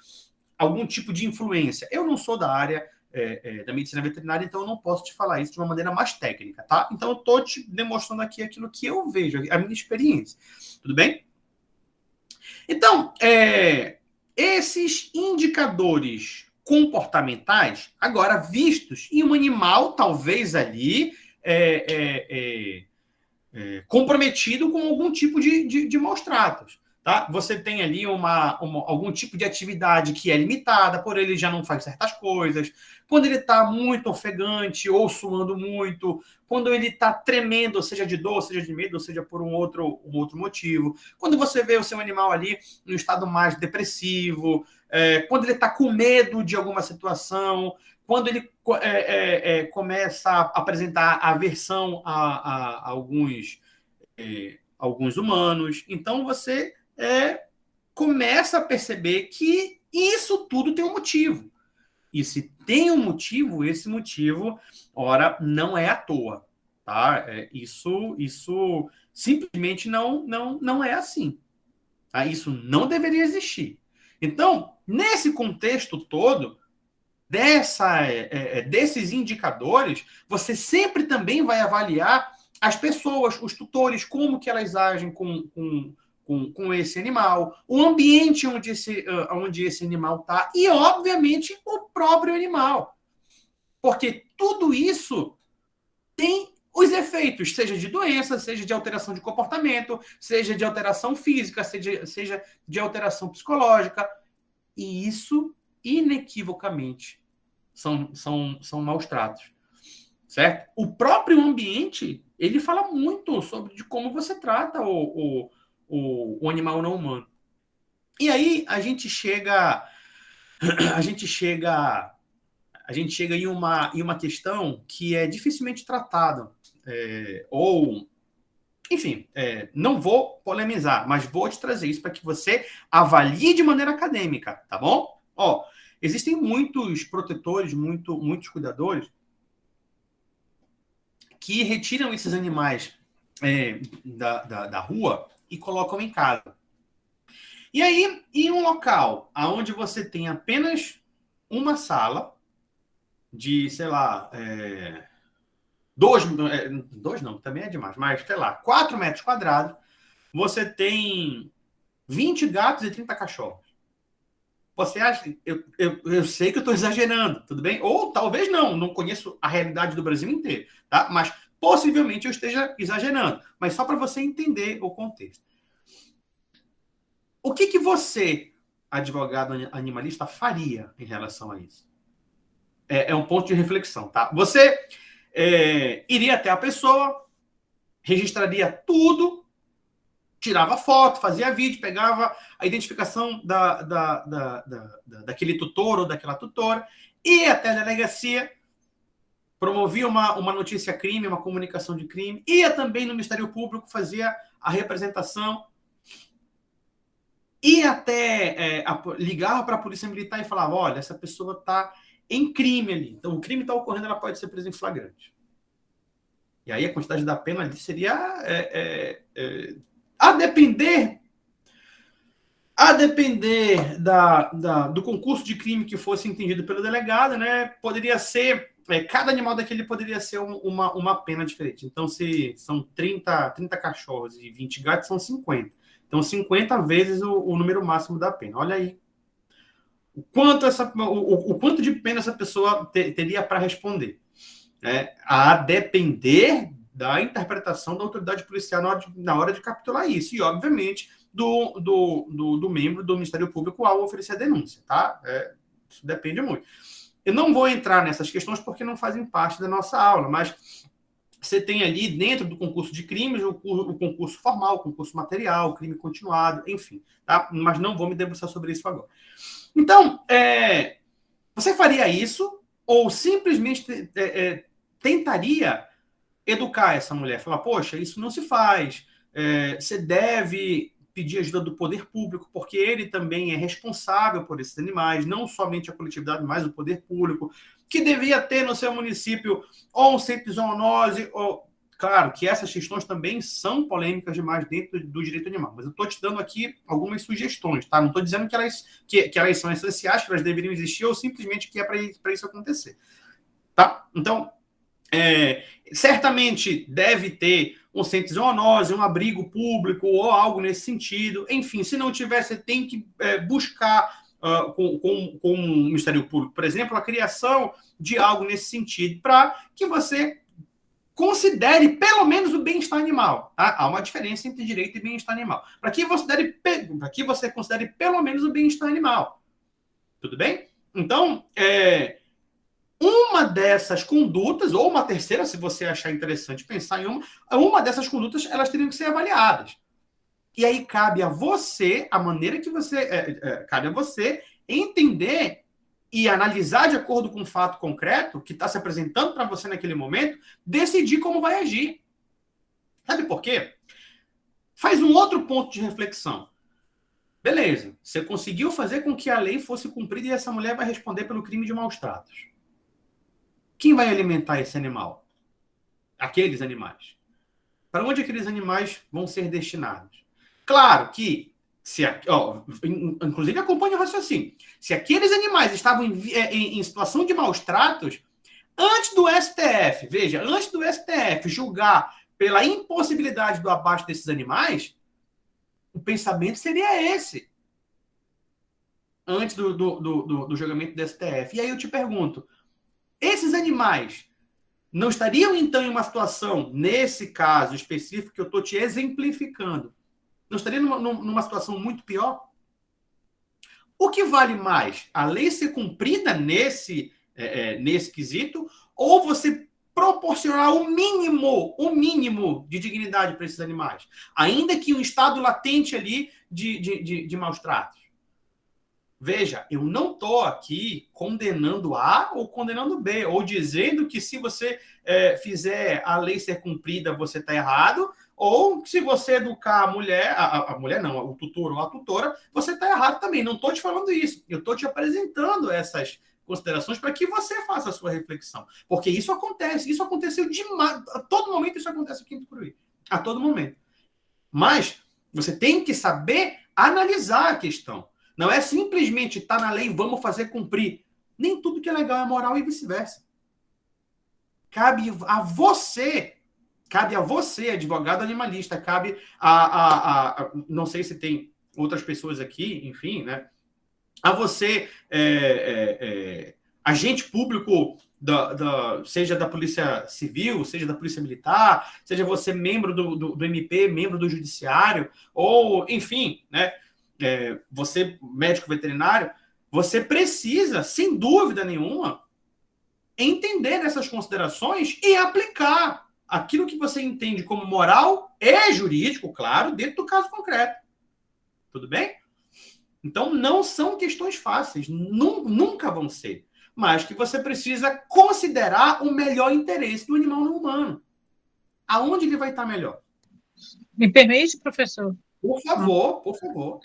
algum tipo de influência. Eu não sou da área da medicina veterinária, então eu não posso te falar isso de uma maneira mais técnica, tá? Então eu estou te demonstrando aqui aquilo que eu vejo, a minha experiência. Tudo bem? Então, esses indicadores comportamentais, agora vistos em um animal, talvez ali, comprometido com algum tipo de maus tratos. Tá? Você tem ali algum tipo de atividade que é limitada, por ele já não faz certas coisas, quando ele está muito ofegante ou suando muito, quando ele está tremendo, seja de dor, seja de medo, ou seja por um outro motivo, quando você vê o seu animal ali em um estado mais depressivo, quando ele está com medo de alguma situação, quando ele começa a apresentar aversão a alguns humanos. Então você começa a perceber que isso tudo tem um motivo. E se tem um motivo, esse motivo, ora, não é à toa. Tá? Isso simplesmente não é assim. Tá? Isso não deveria existir. Então, nesse contexto todo, desses indicadores, você sempre também vai avaliar as pessoas, os tutores, como que elas agem com com esse animal, o ambiente onde esse animal está e, obviamente, o próprio animal. Porque tudo isso tem os efeitos, seja de doença, seja de alteração de comportamento, seja de alteração física, seja de alteração psicológica. E isso, inequivocamente, são maus tratos. Certo? O próprio ambiente, ele fala muito sobre de como você trata o animal não humano. E aí a gente chega em uma questão que é dificilmente tratada. Enfim, não vou polemizar, mas vou te trazer isso para que você avalie de maneira acadêmica, tá bom? Ó, existem muitos protetores, muitos cuidadores que retiram esses animais da rua e colocam em casa. E aí, em um local onde você tem apenas uma sala de, sei lá, dois não, também é demais, mas, sei lá, 4 metros quadrados, você tem 20 gatos e 30 cachorros. Você acha... Eu sei que eu estou exagerando, tudo bem? Ou talvez não conheço a realidade do Brasil inteiro, tá? Mas possivelmente eu esteja exagerando. Mas só para você entender o contexto. O que você, advogado animalista, faria em relação a isso? É um ponto de reflexão, tá? Você iria até a pessoa, registraria tudo, tirava foto, fazia vídeo, pegava a identificação daquele tutor ou daquela tutora, ia até a delegacia, promovia uma notícia crime, uma comunicação de crime, ia também no Ministério Público, fazia a representação, ia até ligava para a Polícia Militar e falava, olha, essa pessoa está em crime ali, então o crime está ocorrendo, ela pode ser presa em flagrante. E aí a quantidade da pena ali seria... A depender do concurso de crime que fosse entendido pelo delegado, né, poderia ser... cada animal daquele poderia ser uma pena diferente. Então, se são 30 cachorros e 20 gatos, são 50. Então, 50 vezes o número máximo da pena. Olha aí. O quanto de pena essa pessoa teria para responder. A depender da interpretação da autoridade policial na hora de capitular isso. E, obviamente, do membro do Ministério Público ao oferecer a denúncia. Tá? Isso depende muito. Eu não vou entrar nessas questões porque não fazem parte da nossa aula, mas você tem ali dentro do concurso de crimes o concurso formal, o concurso material, o crime continuado, enfim. Tá? Mas não vou me debruçar sobre isso agora. Então, você faria isso ou simplesmente tentaria educar essa mulher? Falar, poxa, isso não se faz, você deve pedir ajuda do poder público, porque ele também é responsável por esses animais, não somente a coletividade, mas o poder público, que devia ter no seu município ou um centro de zoonose, ou... Claro que essas questões também são polêmicas demais dentro do direito animal, mas eu estou te dando aqui algumas sugestões, tá? Não estou dizendo que elas são essenciais, que elas deveriam existir, ou simplesmente que é para isso acontecer, tá? Então, certamente deve ter um centro de zoonose, um abrigo público ou algo nesse sentido. Enfim, se não tiver, você tem que buscar com o Ministério Público, por exemplo, a criação de algo nesse sentido, para que você considere pelo menos o bem-estar animal. Tá? Há uma diferença entre direito e bem-estar animal. Para que você considere pelo menos o bem-estar animal. Tudo bem? Então, uma dessas condutas, ou uma terceira, se você achar interessante pensar em uma dessas condutas, elas teriam que ser avaliadas. E aí cabe a você, a maneira que você... cabe a você entender e analisar de acordo com o fato concreto que está se apresentando para você naquele momento, decidir como vai agir. Sabe por quê? Faz um outro ponto de reflexão. Beleza, você conseguiu fazer com que a lei fosse cumprida e essa mulher vai responder pelo crime de maus tratos. Quem vai alimentar esse animal? Aqueles animais. Para onde aqueles animais vão ser destinados? Claro que, inclusive acompanha o raciocínio, se aqueles animais estavam em situação de maus tratos, antes do STF julgar pela impossibilidade do abate desses animais, O pensamento seria esse, antes do julgamento do STF. E aí eu te pergunto, esses animais não estariam, então, em uma situação, nesse caso específico que eu estou te exemplificando, não estariam numa situação muito pior? O que vale mais? A lei ser cumprida nesse quesito, ou você proporcionar o mínimo de dignidade para esses animais, ainda que um estado latente ali de maus tratos? Veja, eu não estou aqui condenando A ou condenando B, ou dizendo que se você fizer a lei ser cumprida, você está errado, ou se você educar a mulher não, o tutor ou a tutora, você está errado também. Não estou te falando isso. Eu estou te apresentando essas considerações para que você faça a sua reflexão. Porque isso acontece. Isso aconteceu demais. A todo momento isso acontece aqui em Tucuruí. A todo momento. Mas você tem que saber analisar a questão. Não é simplesmente estar na lei e vamos fazer cumprir. Nem tudo que é legal é moral e vice-versa. Cabe a você, advogado animalista, cabe não sei se tem outras pessoas aqui, enfim, né? A você, agente público, seja da Polícia Civil, seja da Polícia Militar, seja você membro do MP, membro do Judiciário, ou, enfim, né? Você, médico veterinário, você precisa, sem dúvida nenhuma, entender essas considerações e aplicar aquilo que você entende como moral e jurídico, claro, dentro do caso concreto. Tudo bem? Então, não são questões fáceis, nunca vão ser, mas que você precisa considerar o melhor interesse do animal não humano. Aonde ele vai estar melhor? Me permite, professor? Por favor, por favor.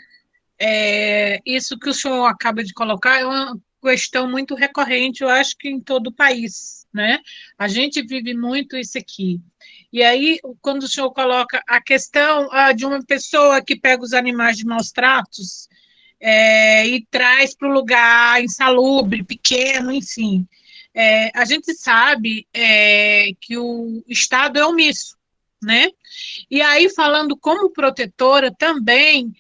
Isso que o senhor acaba de colocar é uma questão muito recorrente, eu acho que em todo o país, né? A gente vive muito isso aqui. E aí, quando o senhor coloca a questão de uma pessoa que pega os animais de maus tratos e traz para o lugar insalubre, pequeno, enfim, a gente sabe que o Estado é omisso, né? E aí, falando como protetora também,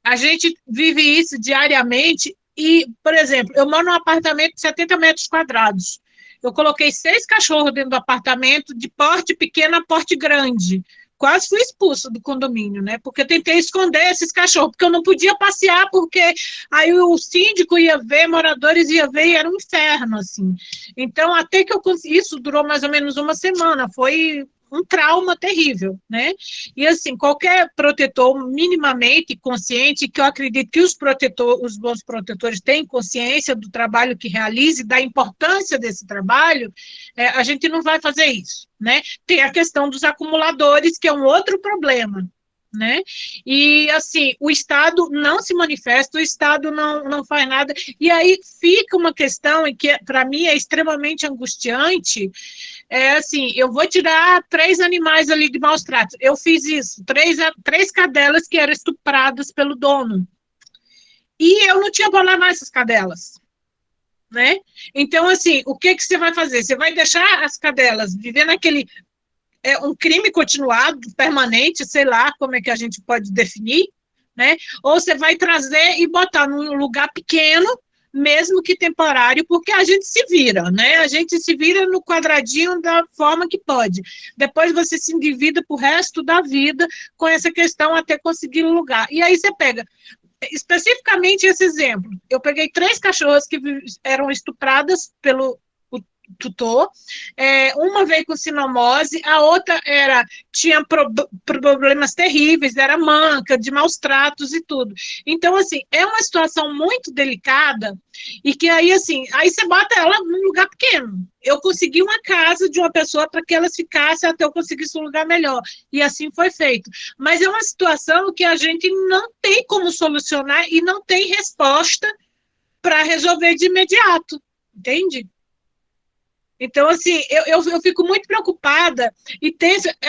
a gente vive isso diariamente e, por exemplo, eu moro num apartamento de 70 metros quadrados. Eu coloquei 6 cachorros dentro do apartamento, de porte pequeno a porte grande. Quase fui expulsa do condomínio, né? Porque eu tentei esconder esses cachorros, porque eu não podia passear, porque aí o síndico ia ver, moradores ia ver, e era um inferno, assim. Então, até que eu consegui, isso durou mais ou menos uma semana, foi um trauma terrível, né? E assim, qualquer protetor minimamente consciente, que eu acredito que os bons protetores têm consciência do trabalho que realiza e da importância desse trabalho, a gente não vai fazer isso, né? Tem a questão dos acumuladores, que é um outro problema, né? E assim, o Estado não se manifesta, o Estado não faz nada, e aí fica uma questão que para mim é extremamente angustiante. Assim, eu vou tirar 3 animais ali de maus tratos. Eu fiz isso, 3 cadelas que eram estupradas pelo dono. E eu não tinha para levar essas cadelas, né? Então, assim, o que você vai fazer? Você vai deixar as cadelas viver naquele... um crime continuado, permanente, sei lá como é que a gente pode definir, né? Ou você vai trazer e botar num lugar pequeno, mesmo que temporário, porque a gente se vira, né? A gente se vira no quadradinho da forma que pode. Depois você se endivida pro resto da vida com essa questão até conseguir um lugar. E aí você pega, especificamente esse exemplo, eu peguei 3 cachorras que eram estupradas pelo tutor, uma veio com sinomose, a outra tinha problemas terríveis, era manca, de maus tratos e tudo. Então, assim, é uma situação muito delicada e que aí, assim, aí você bota ela num lugar pequeno. Eu consegui uma casa de uma pessoa para que elas ficassem até eu conseguisse um lugar melhor. E assim foi feito. Mas é uma situação que a gente não tem como solucionar e não tem resposta para resolver de imediato. Entende? Então, assim, eu fico muito preocupada e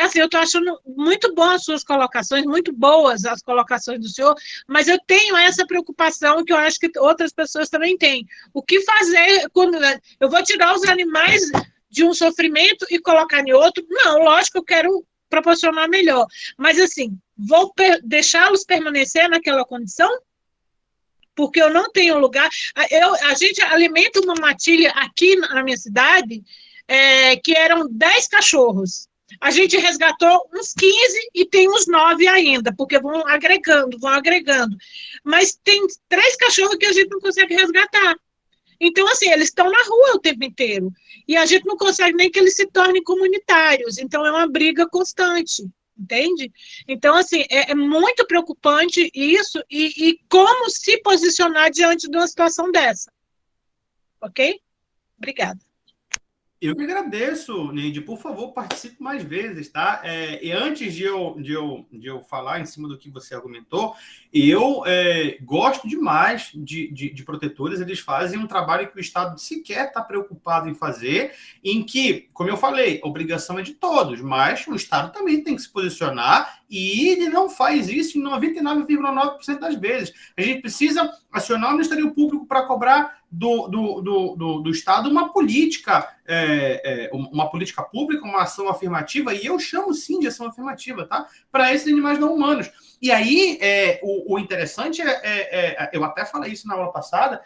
assim, eu estou achando muito bom as suas colocações, muito boas as colocações do senhor, mas eu tenho essa preocupação que eu acho que outras pessoas também têm. O que fazer quando eu vou tirar os animais de um sofrimento e colocar em outro? Não, lógico, eu quero proporcionar melhor. Mas, assim, vou deixá-los permanecer naquela condição? Porque eu não tenho lugar. A gente alimenta uma matilha aqui na minha cidade, que eram 10 cachorros. A gente resgatou uns 15 e tem uns 9 ainda, porque vão agregando. Mas tem 3 cachorros que a gente não consegue resgatar. Então, assim, eles estão na rua o tempo inteiro. E a gente não consegue nem que eles se tornem comunitários. Então, é uma briga constante, entende? Então, assim, é muito preocupante isso e como se posicionar diante de uma situação dessa. Ok? Obrigada. Eu que agradeço, Neide. Por favor, participe mais vezes, tá? E antes de eu falar em cima do que você argumentou, eu gosto demais de protetores. Eles fazem um trabalho que o Estado sequer está preocupado em fazer, em que, como eu falei, a obrigação é de todos, mas o Estado também tem que se posicionar e ele não faz isso em 99,9% das vezes. A gente precisa acionar o Ministério Público para cobrar do Estado uma política pública, uma ação afirmativa, e eu chamo sim de ação afirmativa, tá? Para esses animais não humanos. E aí, o interessante eu até falei isso na aula passada,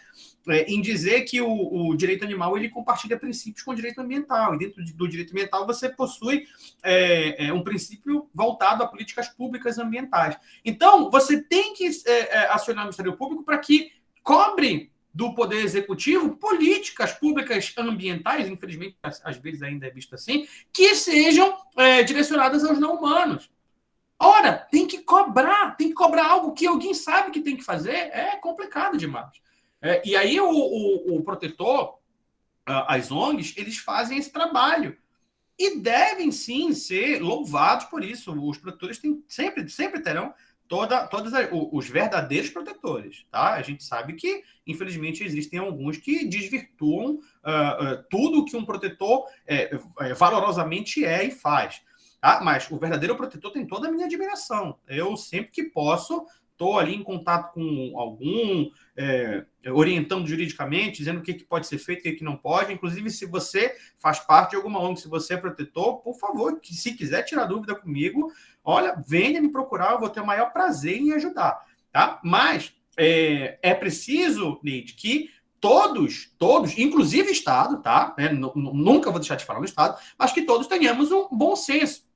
em dizer que o direito animal ele compartilha princípios com o direito ambiental, e dentro do direito ambiental você possui um princípio voltado a políticas públicas ambientais. Então, você tem que acionar o Ministério Público para que cobre do Poder Executivo políticas públicas ambientais, infelizmente, às vezes ainda é visto assim, que sejam direcionadas aos não humanos. Ora, tem que cobrar algo que alguém sabe que tem que fazer, é complicado demais. E aí o protetor, as ONGs, eles fazem esse trabalho. E devem, sim, ser louvados por isso. Os protetores sempre terão todos os verdadeiros protetores. Tá? A gente sabe que, infelizmente, existem alguns que desvirtuam tudo que um protetor valorosamente é e faz. Tá? Mas o verdadeiro protetor tem toda a minha admiração. Eu, sempre que posso, estou ali em contato com algum, orientando juridicamente, dizendo o que pode ser feito, o que não pode. Inclusive, se você faz parte de alguma ONG, se você é protetor, por favor, se quiser tirar dúvida comigo, olha, venha me procurar, eu vou ter o maior prazer em ajudar. Tá? Mas é preciso, Neide, que todos, inclusive o Estado, tá? Nunca vou deixar de falar no Estado, mas que todos tenhamos um bom senso.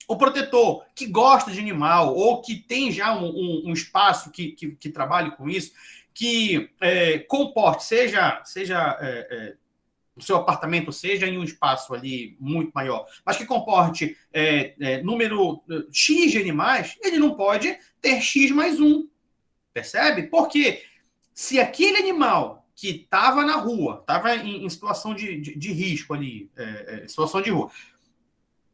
O protetor que gosta de animal ou que tem já um espaço que trabalhe com isso, que comporte, seja no seu apartamento, seja em um espaço ali muito maior, mas que comporte número X de animais, ele não pode ter X mais um. Percebe? Porque se aquele animal que estava na rua, estava em situação de risco ali, situação de rua,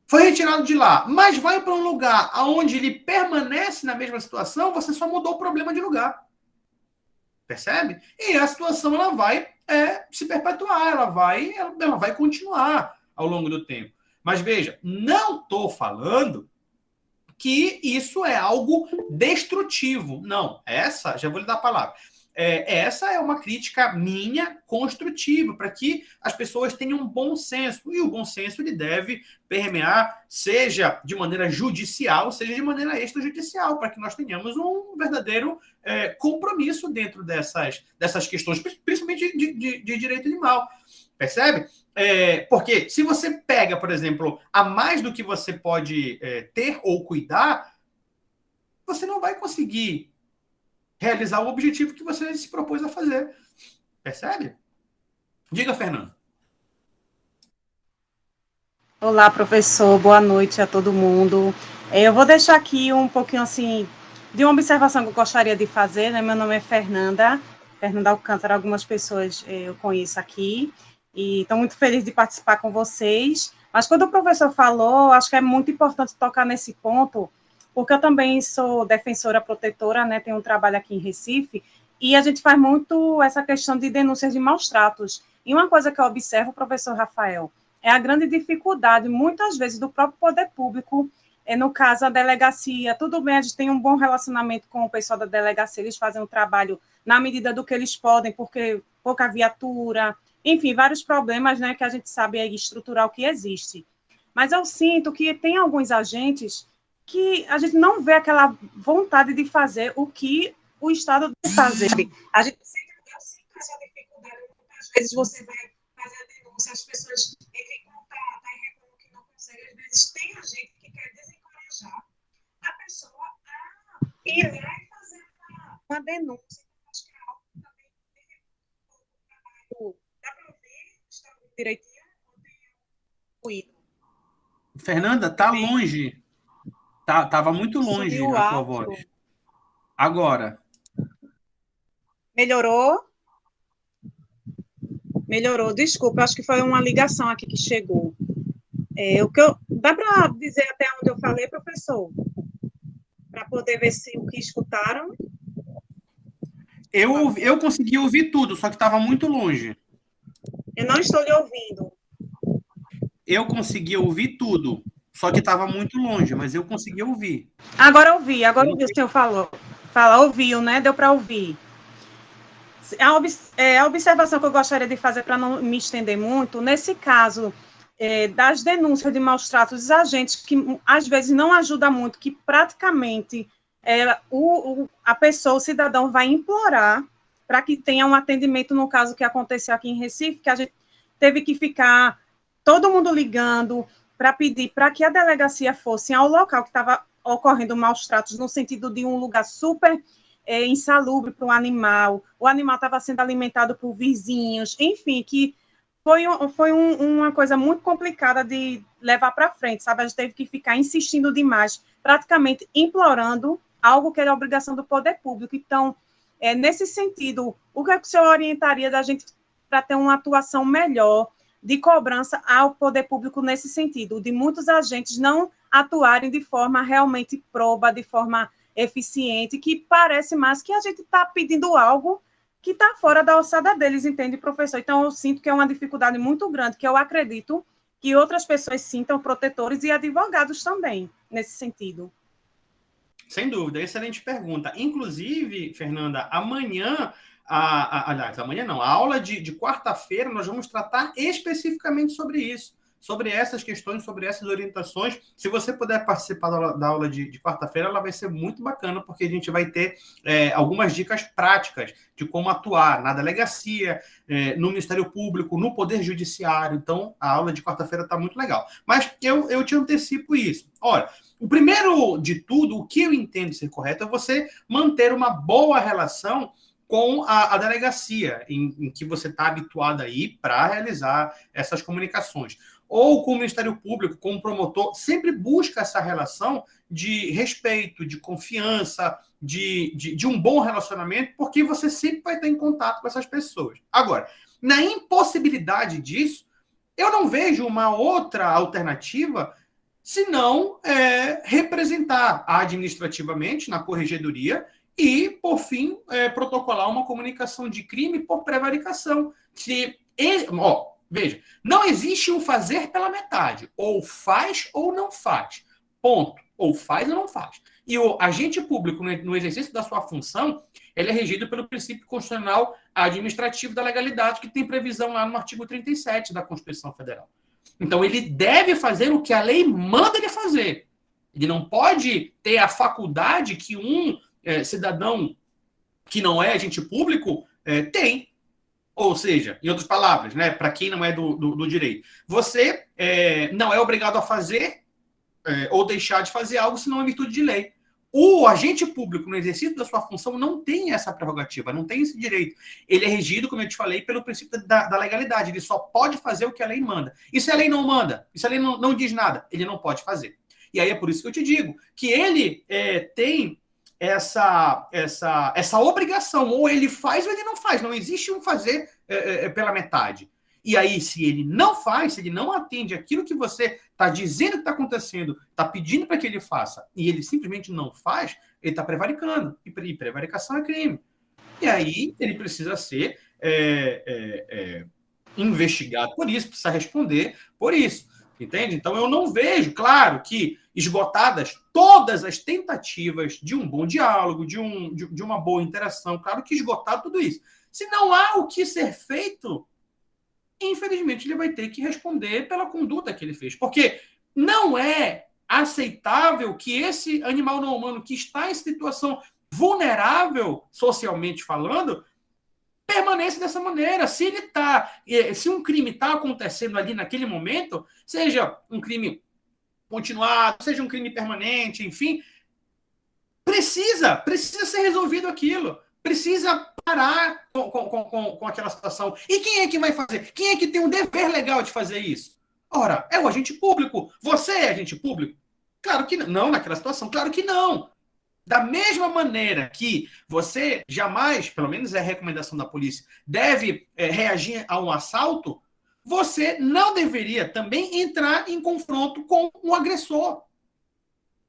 foi retirado de lá, mas vai para um lugar onde ele permanece na mesma situação, você só mudou o problema de lugar. Percebe? E a situação ela vai se perpetuar, ela vai continuar ao longo do tempo. Mas veja, não estou falando que isso é algo destrutivo. Não, já vou lhe dar a palavra. Essa é uma crítica minha construtiva, para que as pessoas tenham um bom senso. E o bom senso ele deve permear, seja de maneira judicial, seja de maneira extrajudicial, para que nós tenhamos um verdadeiro compromisso dentro dessas questões, principalmente de direito animal. Percebe? Porque se você pega, por exemplo, a mais do que você pode ter ou cuidar, você não vai conseguir realizar o objetivo que você se propôs a fazer. Percebe? Diga, Fernando. Olá, professor. Boa noite a todo mundo. Eu vou deixar aqui um pouquinho, assim, de uma observação que eu gostaria de fazer, né? Meu nome é Fernanda Alcântara. Algumas pessoas eu conheço aqui e estou muito feliz de participar com vocês. Mas quando o professor falou, acho que é muito importante tocar nesse ponto, porque eu também sou defensora protetora, né? Tenho um trabalho aqui em Recife, e a gente faz muito essa questão de denúncias de maus tratos. E uma coisa que eu observo, professor Rafael, é a grande dificuldade, muitas vezes, do próprio poder público, no caso, a delegacia. Tudo bem, a gente tem um bom relacionamento com o pessoal da delegacia, eles fazem o trabalho na medida do que eles podem, porque pouca viatura, enfim, vários problemas, né, que a gente sabe aí estrutural que existe. Mas eu sinto que tem alguns agentes que a gente não vê aquela vontade de fazer o que o Estado deve fazer. A gente sempre sinto essa dificuldade. Muitas vezes você vai fazer a denúncia, as pessoas entram em contato, aí reclamam que não consegue. Às vezes tem a gente que quer desencorajar a pessoa a ir lá e fazer uma denúncia. Acho que é algo que também tem um pouco. Dá para ouvir? Está direitinho? Ou tem ruído? Fernanda, tá longe. Tava muito longe Subiu a tua alto. voz. Agora. Melhorou? Melhorou. Desculpa, acho que foi uma ligação aqui que chegou. Dá para dizer até onde eu falei, professor? Para poder ver se o que escutaram. Eu consegui ouvir tudo, só que estava muito longe. Eu não estou lhe ouvindo. Eu consegui ouvir tudo, só que estava muito longe, mas eu consegui ouvir. Agora ouvi, o senhor falou. Ouviu, né? Deu para ouvir. A observação que eu gostaria de fazer, para não me estender muito, nesse caso das denúncias de maus tratos dos agentes, que às vezes não ajuda muito, que praticamente a pessoa, o cidadão, vai implorar para que tenha um atendimento, no caso que aconteceu aqui em Recife, que a gente teve que ficar todo mundo ligando para pedir para que a delegacia fosse ao local que estava ocorrendo maus tratos, no sentido de um lugar super insalubre para o animal estava sendo alimentado por vizinhos, enfim, que foi uma coisa muito complicada de levar para frente, sabe? A gente teve que ficar insistindo demais, praticamente implorando algo que era obrigação do poder público. Então, nesse sentido, o que é que o senhor orientaria da gente para ter uma atuação melhor de cobrança ao poder público nesse sentido, de muitos agentes não atuarem de forma realmente proba, de forma eficiente, que parece mais que a gente está pedindo algo que está fora da alçada deles, entende, professor? Então, eu sinto que é uma dificuldade muito grande, que eu acredito que outras pessoas sintam, protetores e advogados também, nesse sentido. Sem dúvida, excelente pergunta. Inclusive, Fernanda, amanhã não, a aula de quarta-feira nós vamos tratar especificamente sobre isso, sobre essas questões, sobre essas orientações. Se você puder participar da aula de quarta-feira, ela vai ser muito bacana, porque a gente vai ter algumas dicas práticas de como atuar na delegacia, no Ministério Público, no Poder Judiciário. Então, a aula de quarta-feira está muito legal. Mas eu te antecipo isso. Olha, o primeiro de tudo, o que eu entendo ser correto é você manter uma boa relação com a delegacia, em que você está habituado aí para realizar essas comunicações. Ou com o Ministério Público, com o promotor, sempre busca essa relação de respeito, de confiança, de um bom relacionamento, porque você sempre vai estar em contato com essas pessoas. Agora, na impossibilidade disso, eu não vejo uma outra alternativa senão representar administrativamente na corregedoria e, por fim, protocolar uma comunicação de crime por prevaricação. Veja, não existe um fazer pela metade. Ou faz ou não faz. Ponto. Ou faz ou não faz. E o agente público, no exercício da sua função, ele é regido pelo princípio constitucional administrativo da legalidade, que tem previsão lá no artigo 37 da Constituição Federal. Então, ele deve fazer o que a lei manda ele fazer. Ele não pode ter a faculdade que um cidadão que não é agente público tem. Ou seja, em outras palavras, né, para quem não é do direito, você não é obrigado a fazer ou deixar de fazer algo se não é virtude de lei. O agente público, no exercício da sua função, não tem essa prerrogativa, não tem esse direito. Ele é regido, como eu te falei, pelo princípio da legalidade. Ele só pode fazer o que a lei manda. E se a lei não manda, e se a lei não diz nada, ele não pode fazer. E aí é por isso que eu te digo que ele tem essa obrigação. Ou ele faz ou ele não faz. Não existe um fazer pela metade. E aí, se ele não faz, se ele não atende aquilo que você está dizendo que está acontecendo, está pedindo para que ele faça, e ele simplesmente não faz, ele está prevaricando. E prevaricação é crime. E aí, ele precisa ser investigado por isso, precisa responder por isso. Entende? Então, eu não vejo, claro, que esgotadas todas as tentativas de um bom diálogo, de uma boa interação, claro que esgotado tudo isso. Se não há o que ser feito, infelizmente, ele vai ter que responder pela conduta que ele fez. Porque não é aceitável que esse animal não humano que está em situação vulnerável, socialmente falando, permaneça dessa maneira. Se um crime está acontecendo ali naquele momento, seja um crime continuado, seja um crime permanente, enfim, precisa ser resolvido aquilo. Precisa parar com aquela situação. E quem é que vai fazer? Quem é que tem o dever legal de fazer isso? Ora, é o agente público. Você é agente público? Claro que não. Não naquela situação. Claro que não. Da mesma maneira que você jamais, pelo menos é a recomendação da polícia, deve reagir a um assalto, você não deveria também entrar em confronto com um agressor.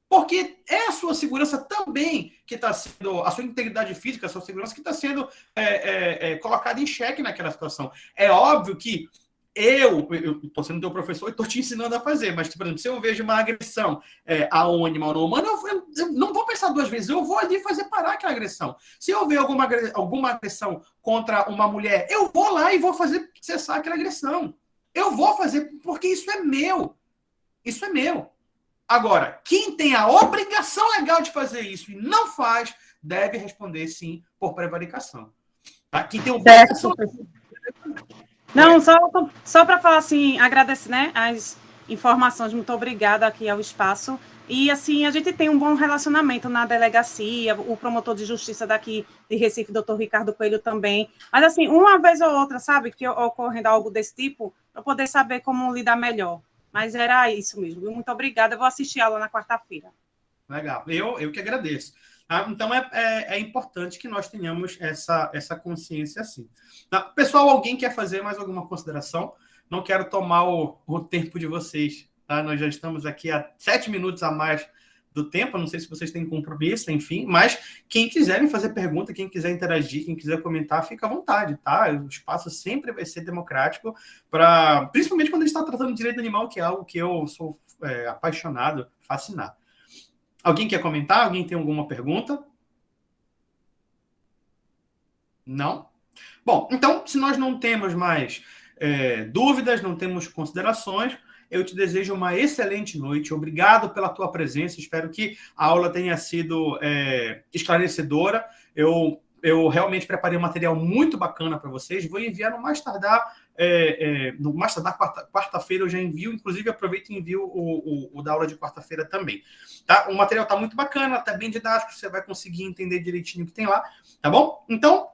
Porque é a sua segurança também que está sendo, a sua integridade física, a sua segurança que está sendo colocada em xeque naquela situação. É óbvio que eu estou sendo teu professor e estou te ensinando a fazer, mas, por exemplo, se eu vejo uma agressão a um animal não humano, eu não vou pensar duas vezes, eu vou ali fazer parar aquela agressão. Se eu ver alguma agressão contra uma mulher, eu vou lá e vou fazer cessar aquela agressão. Eu vou fazer, porque isso é meu. Isso é meu. Agora, quem tem a obrigação legal de fazer isso e não faz, deve responder, sim, por prevaricação. Tá? Quem tem obrigação... Não, só para falar assim, agradecer, né, as informações, muito obrigada aqui ao espaço. E, assim, a gente tem um bom relacionamento na delegacia, o promotor de justiça daqui de Recife, doutor Ricardo Coelho, também. Mas, assim, uma vez ou outra, sabe, que ocorrendo algo desse tipo, para poder saber como lidar melhor. Mas era isso mesmo. Muito obrigada. Eu vou assistir a aula na quarta-feira. Legal. Eu que agradeço. Tá? Então, é importante que nós tenhamos essa consciência assim. Tá? Pessoal, alguém quer fazer mais alguma consideração? Não quero tomar o tempo de vocês. Tá? Nós já estamos aqui há 7 minutos a mais do tempo. Não sei se vocês têm compromisso, enfim. Mas quem quiser me fazer pergunta, quem quiser interagir, quem quiser comentar, fica à vontade. Tá? O espaço sempre vai ser democrático, principalmente quando a gente está tratando de direito animal, que é algo que eu sou apaixonado, fascinado. Alguém quer comentar? Alguém tem alguma pergunta? Não? Bom, então, se nós não temos mais dúvidas, não temos considerações, eu te desejo uma excelente noite. Obrigado pela tua presença. Espero que a aula tenha sido esclarecedora. Eu realmente preparei um material muito bacana para vocês. Vou enviar no mais tardar quarta-feira eu já envio. Inclusive, aproveito e envio o da aula de quarta-feira também. Tá? O material está muito bacana, está bem didático. Você vai conseguir entender direitinho o que tem lá. Tá bom? Então,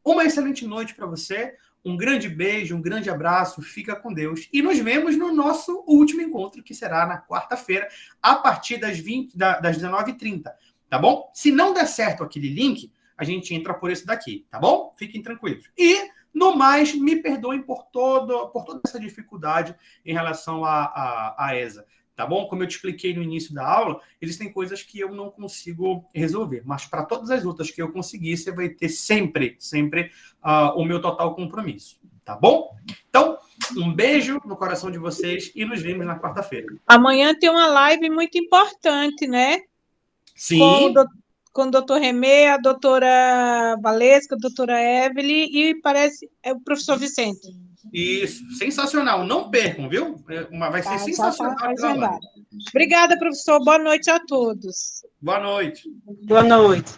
uma excelente noite para você. Um grande beijo, um grande abraço, fica com Deus. E nos vemos no nosso último encontro, que será na quarta-feira, a partir das 19h30, tá bom? Se não der certo aquele link, a gente entra por esse daqui, tá bom? Fiquem tranquilos. E, no mais, me perdoem por toda essa dificuldade em relação à ESA, tá bom? Como eu te expliquei no início da aula, existem coisas que eu não consigo resolver, mas para todas as outras que eu conseguir, você vai ter sempre o meu total compromisso, tá bom? Então, um beijo no coração de vocês e nos vemos na quarta-feira. Amanhã tem uma live muito importante, né? Sim. Com o doutor Remê, a doutora Valesca, a doutora Evelyn e parece o professor Vicente. Isso, sensacional. Não percam, viu? Vai ser sensacional. Obrigada, professor. Boa noite a todos. Boa noite. Boa noite.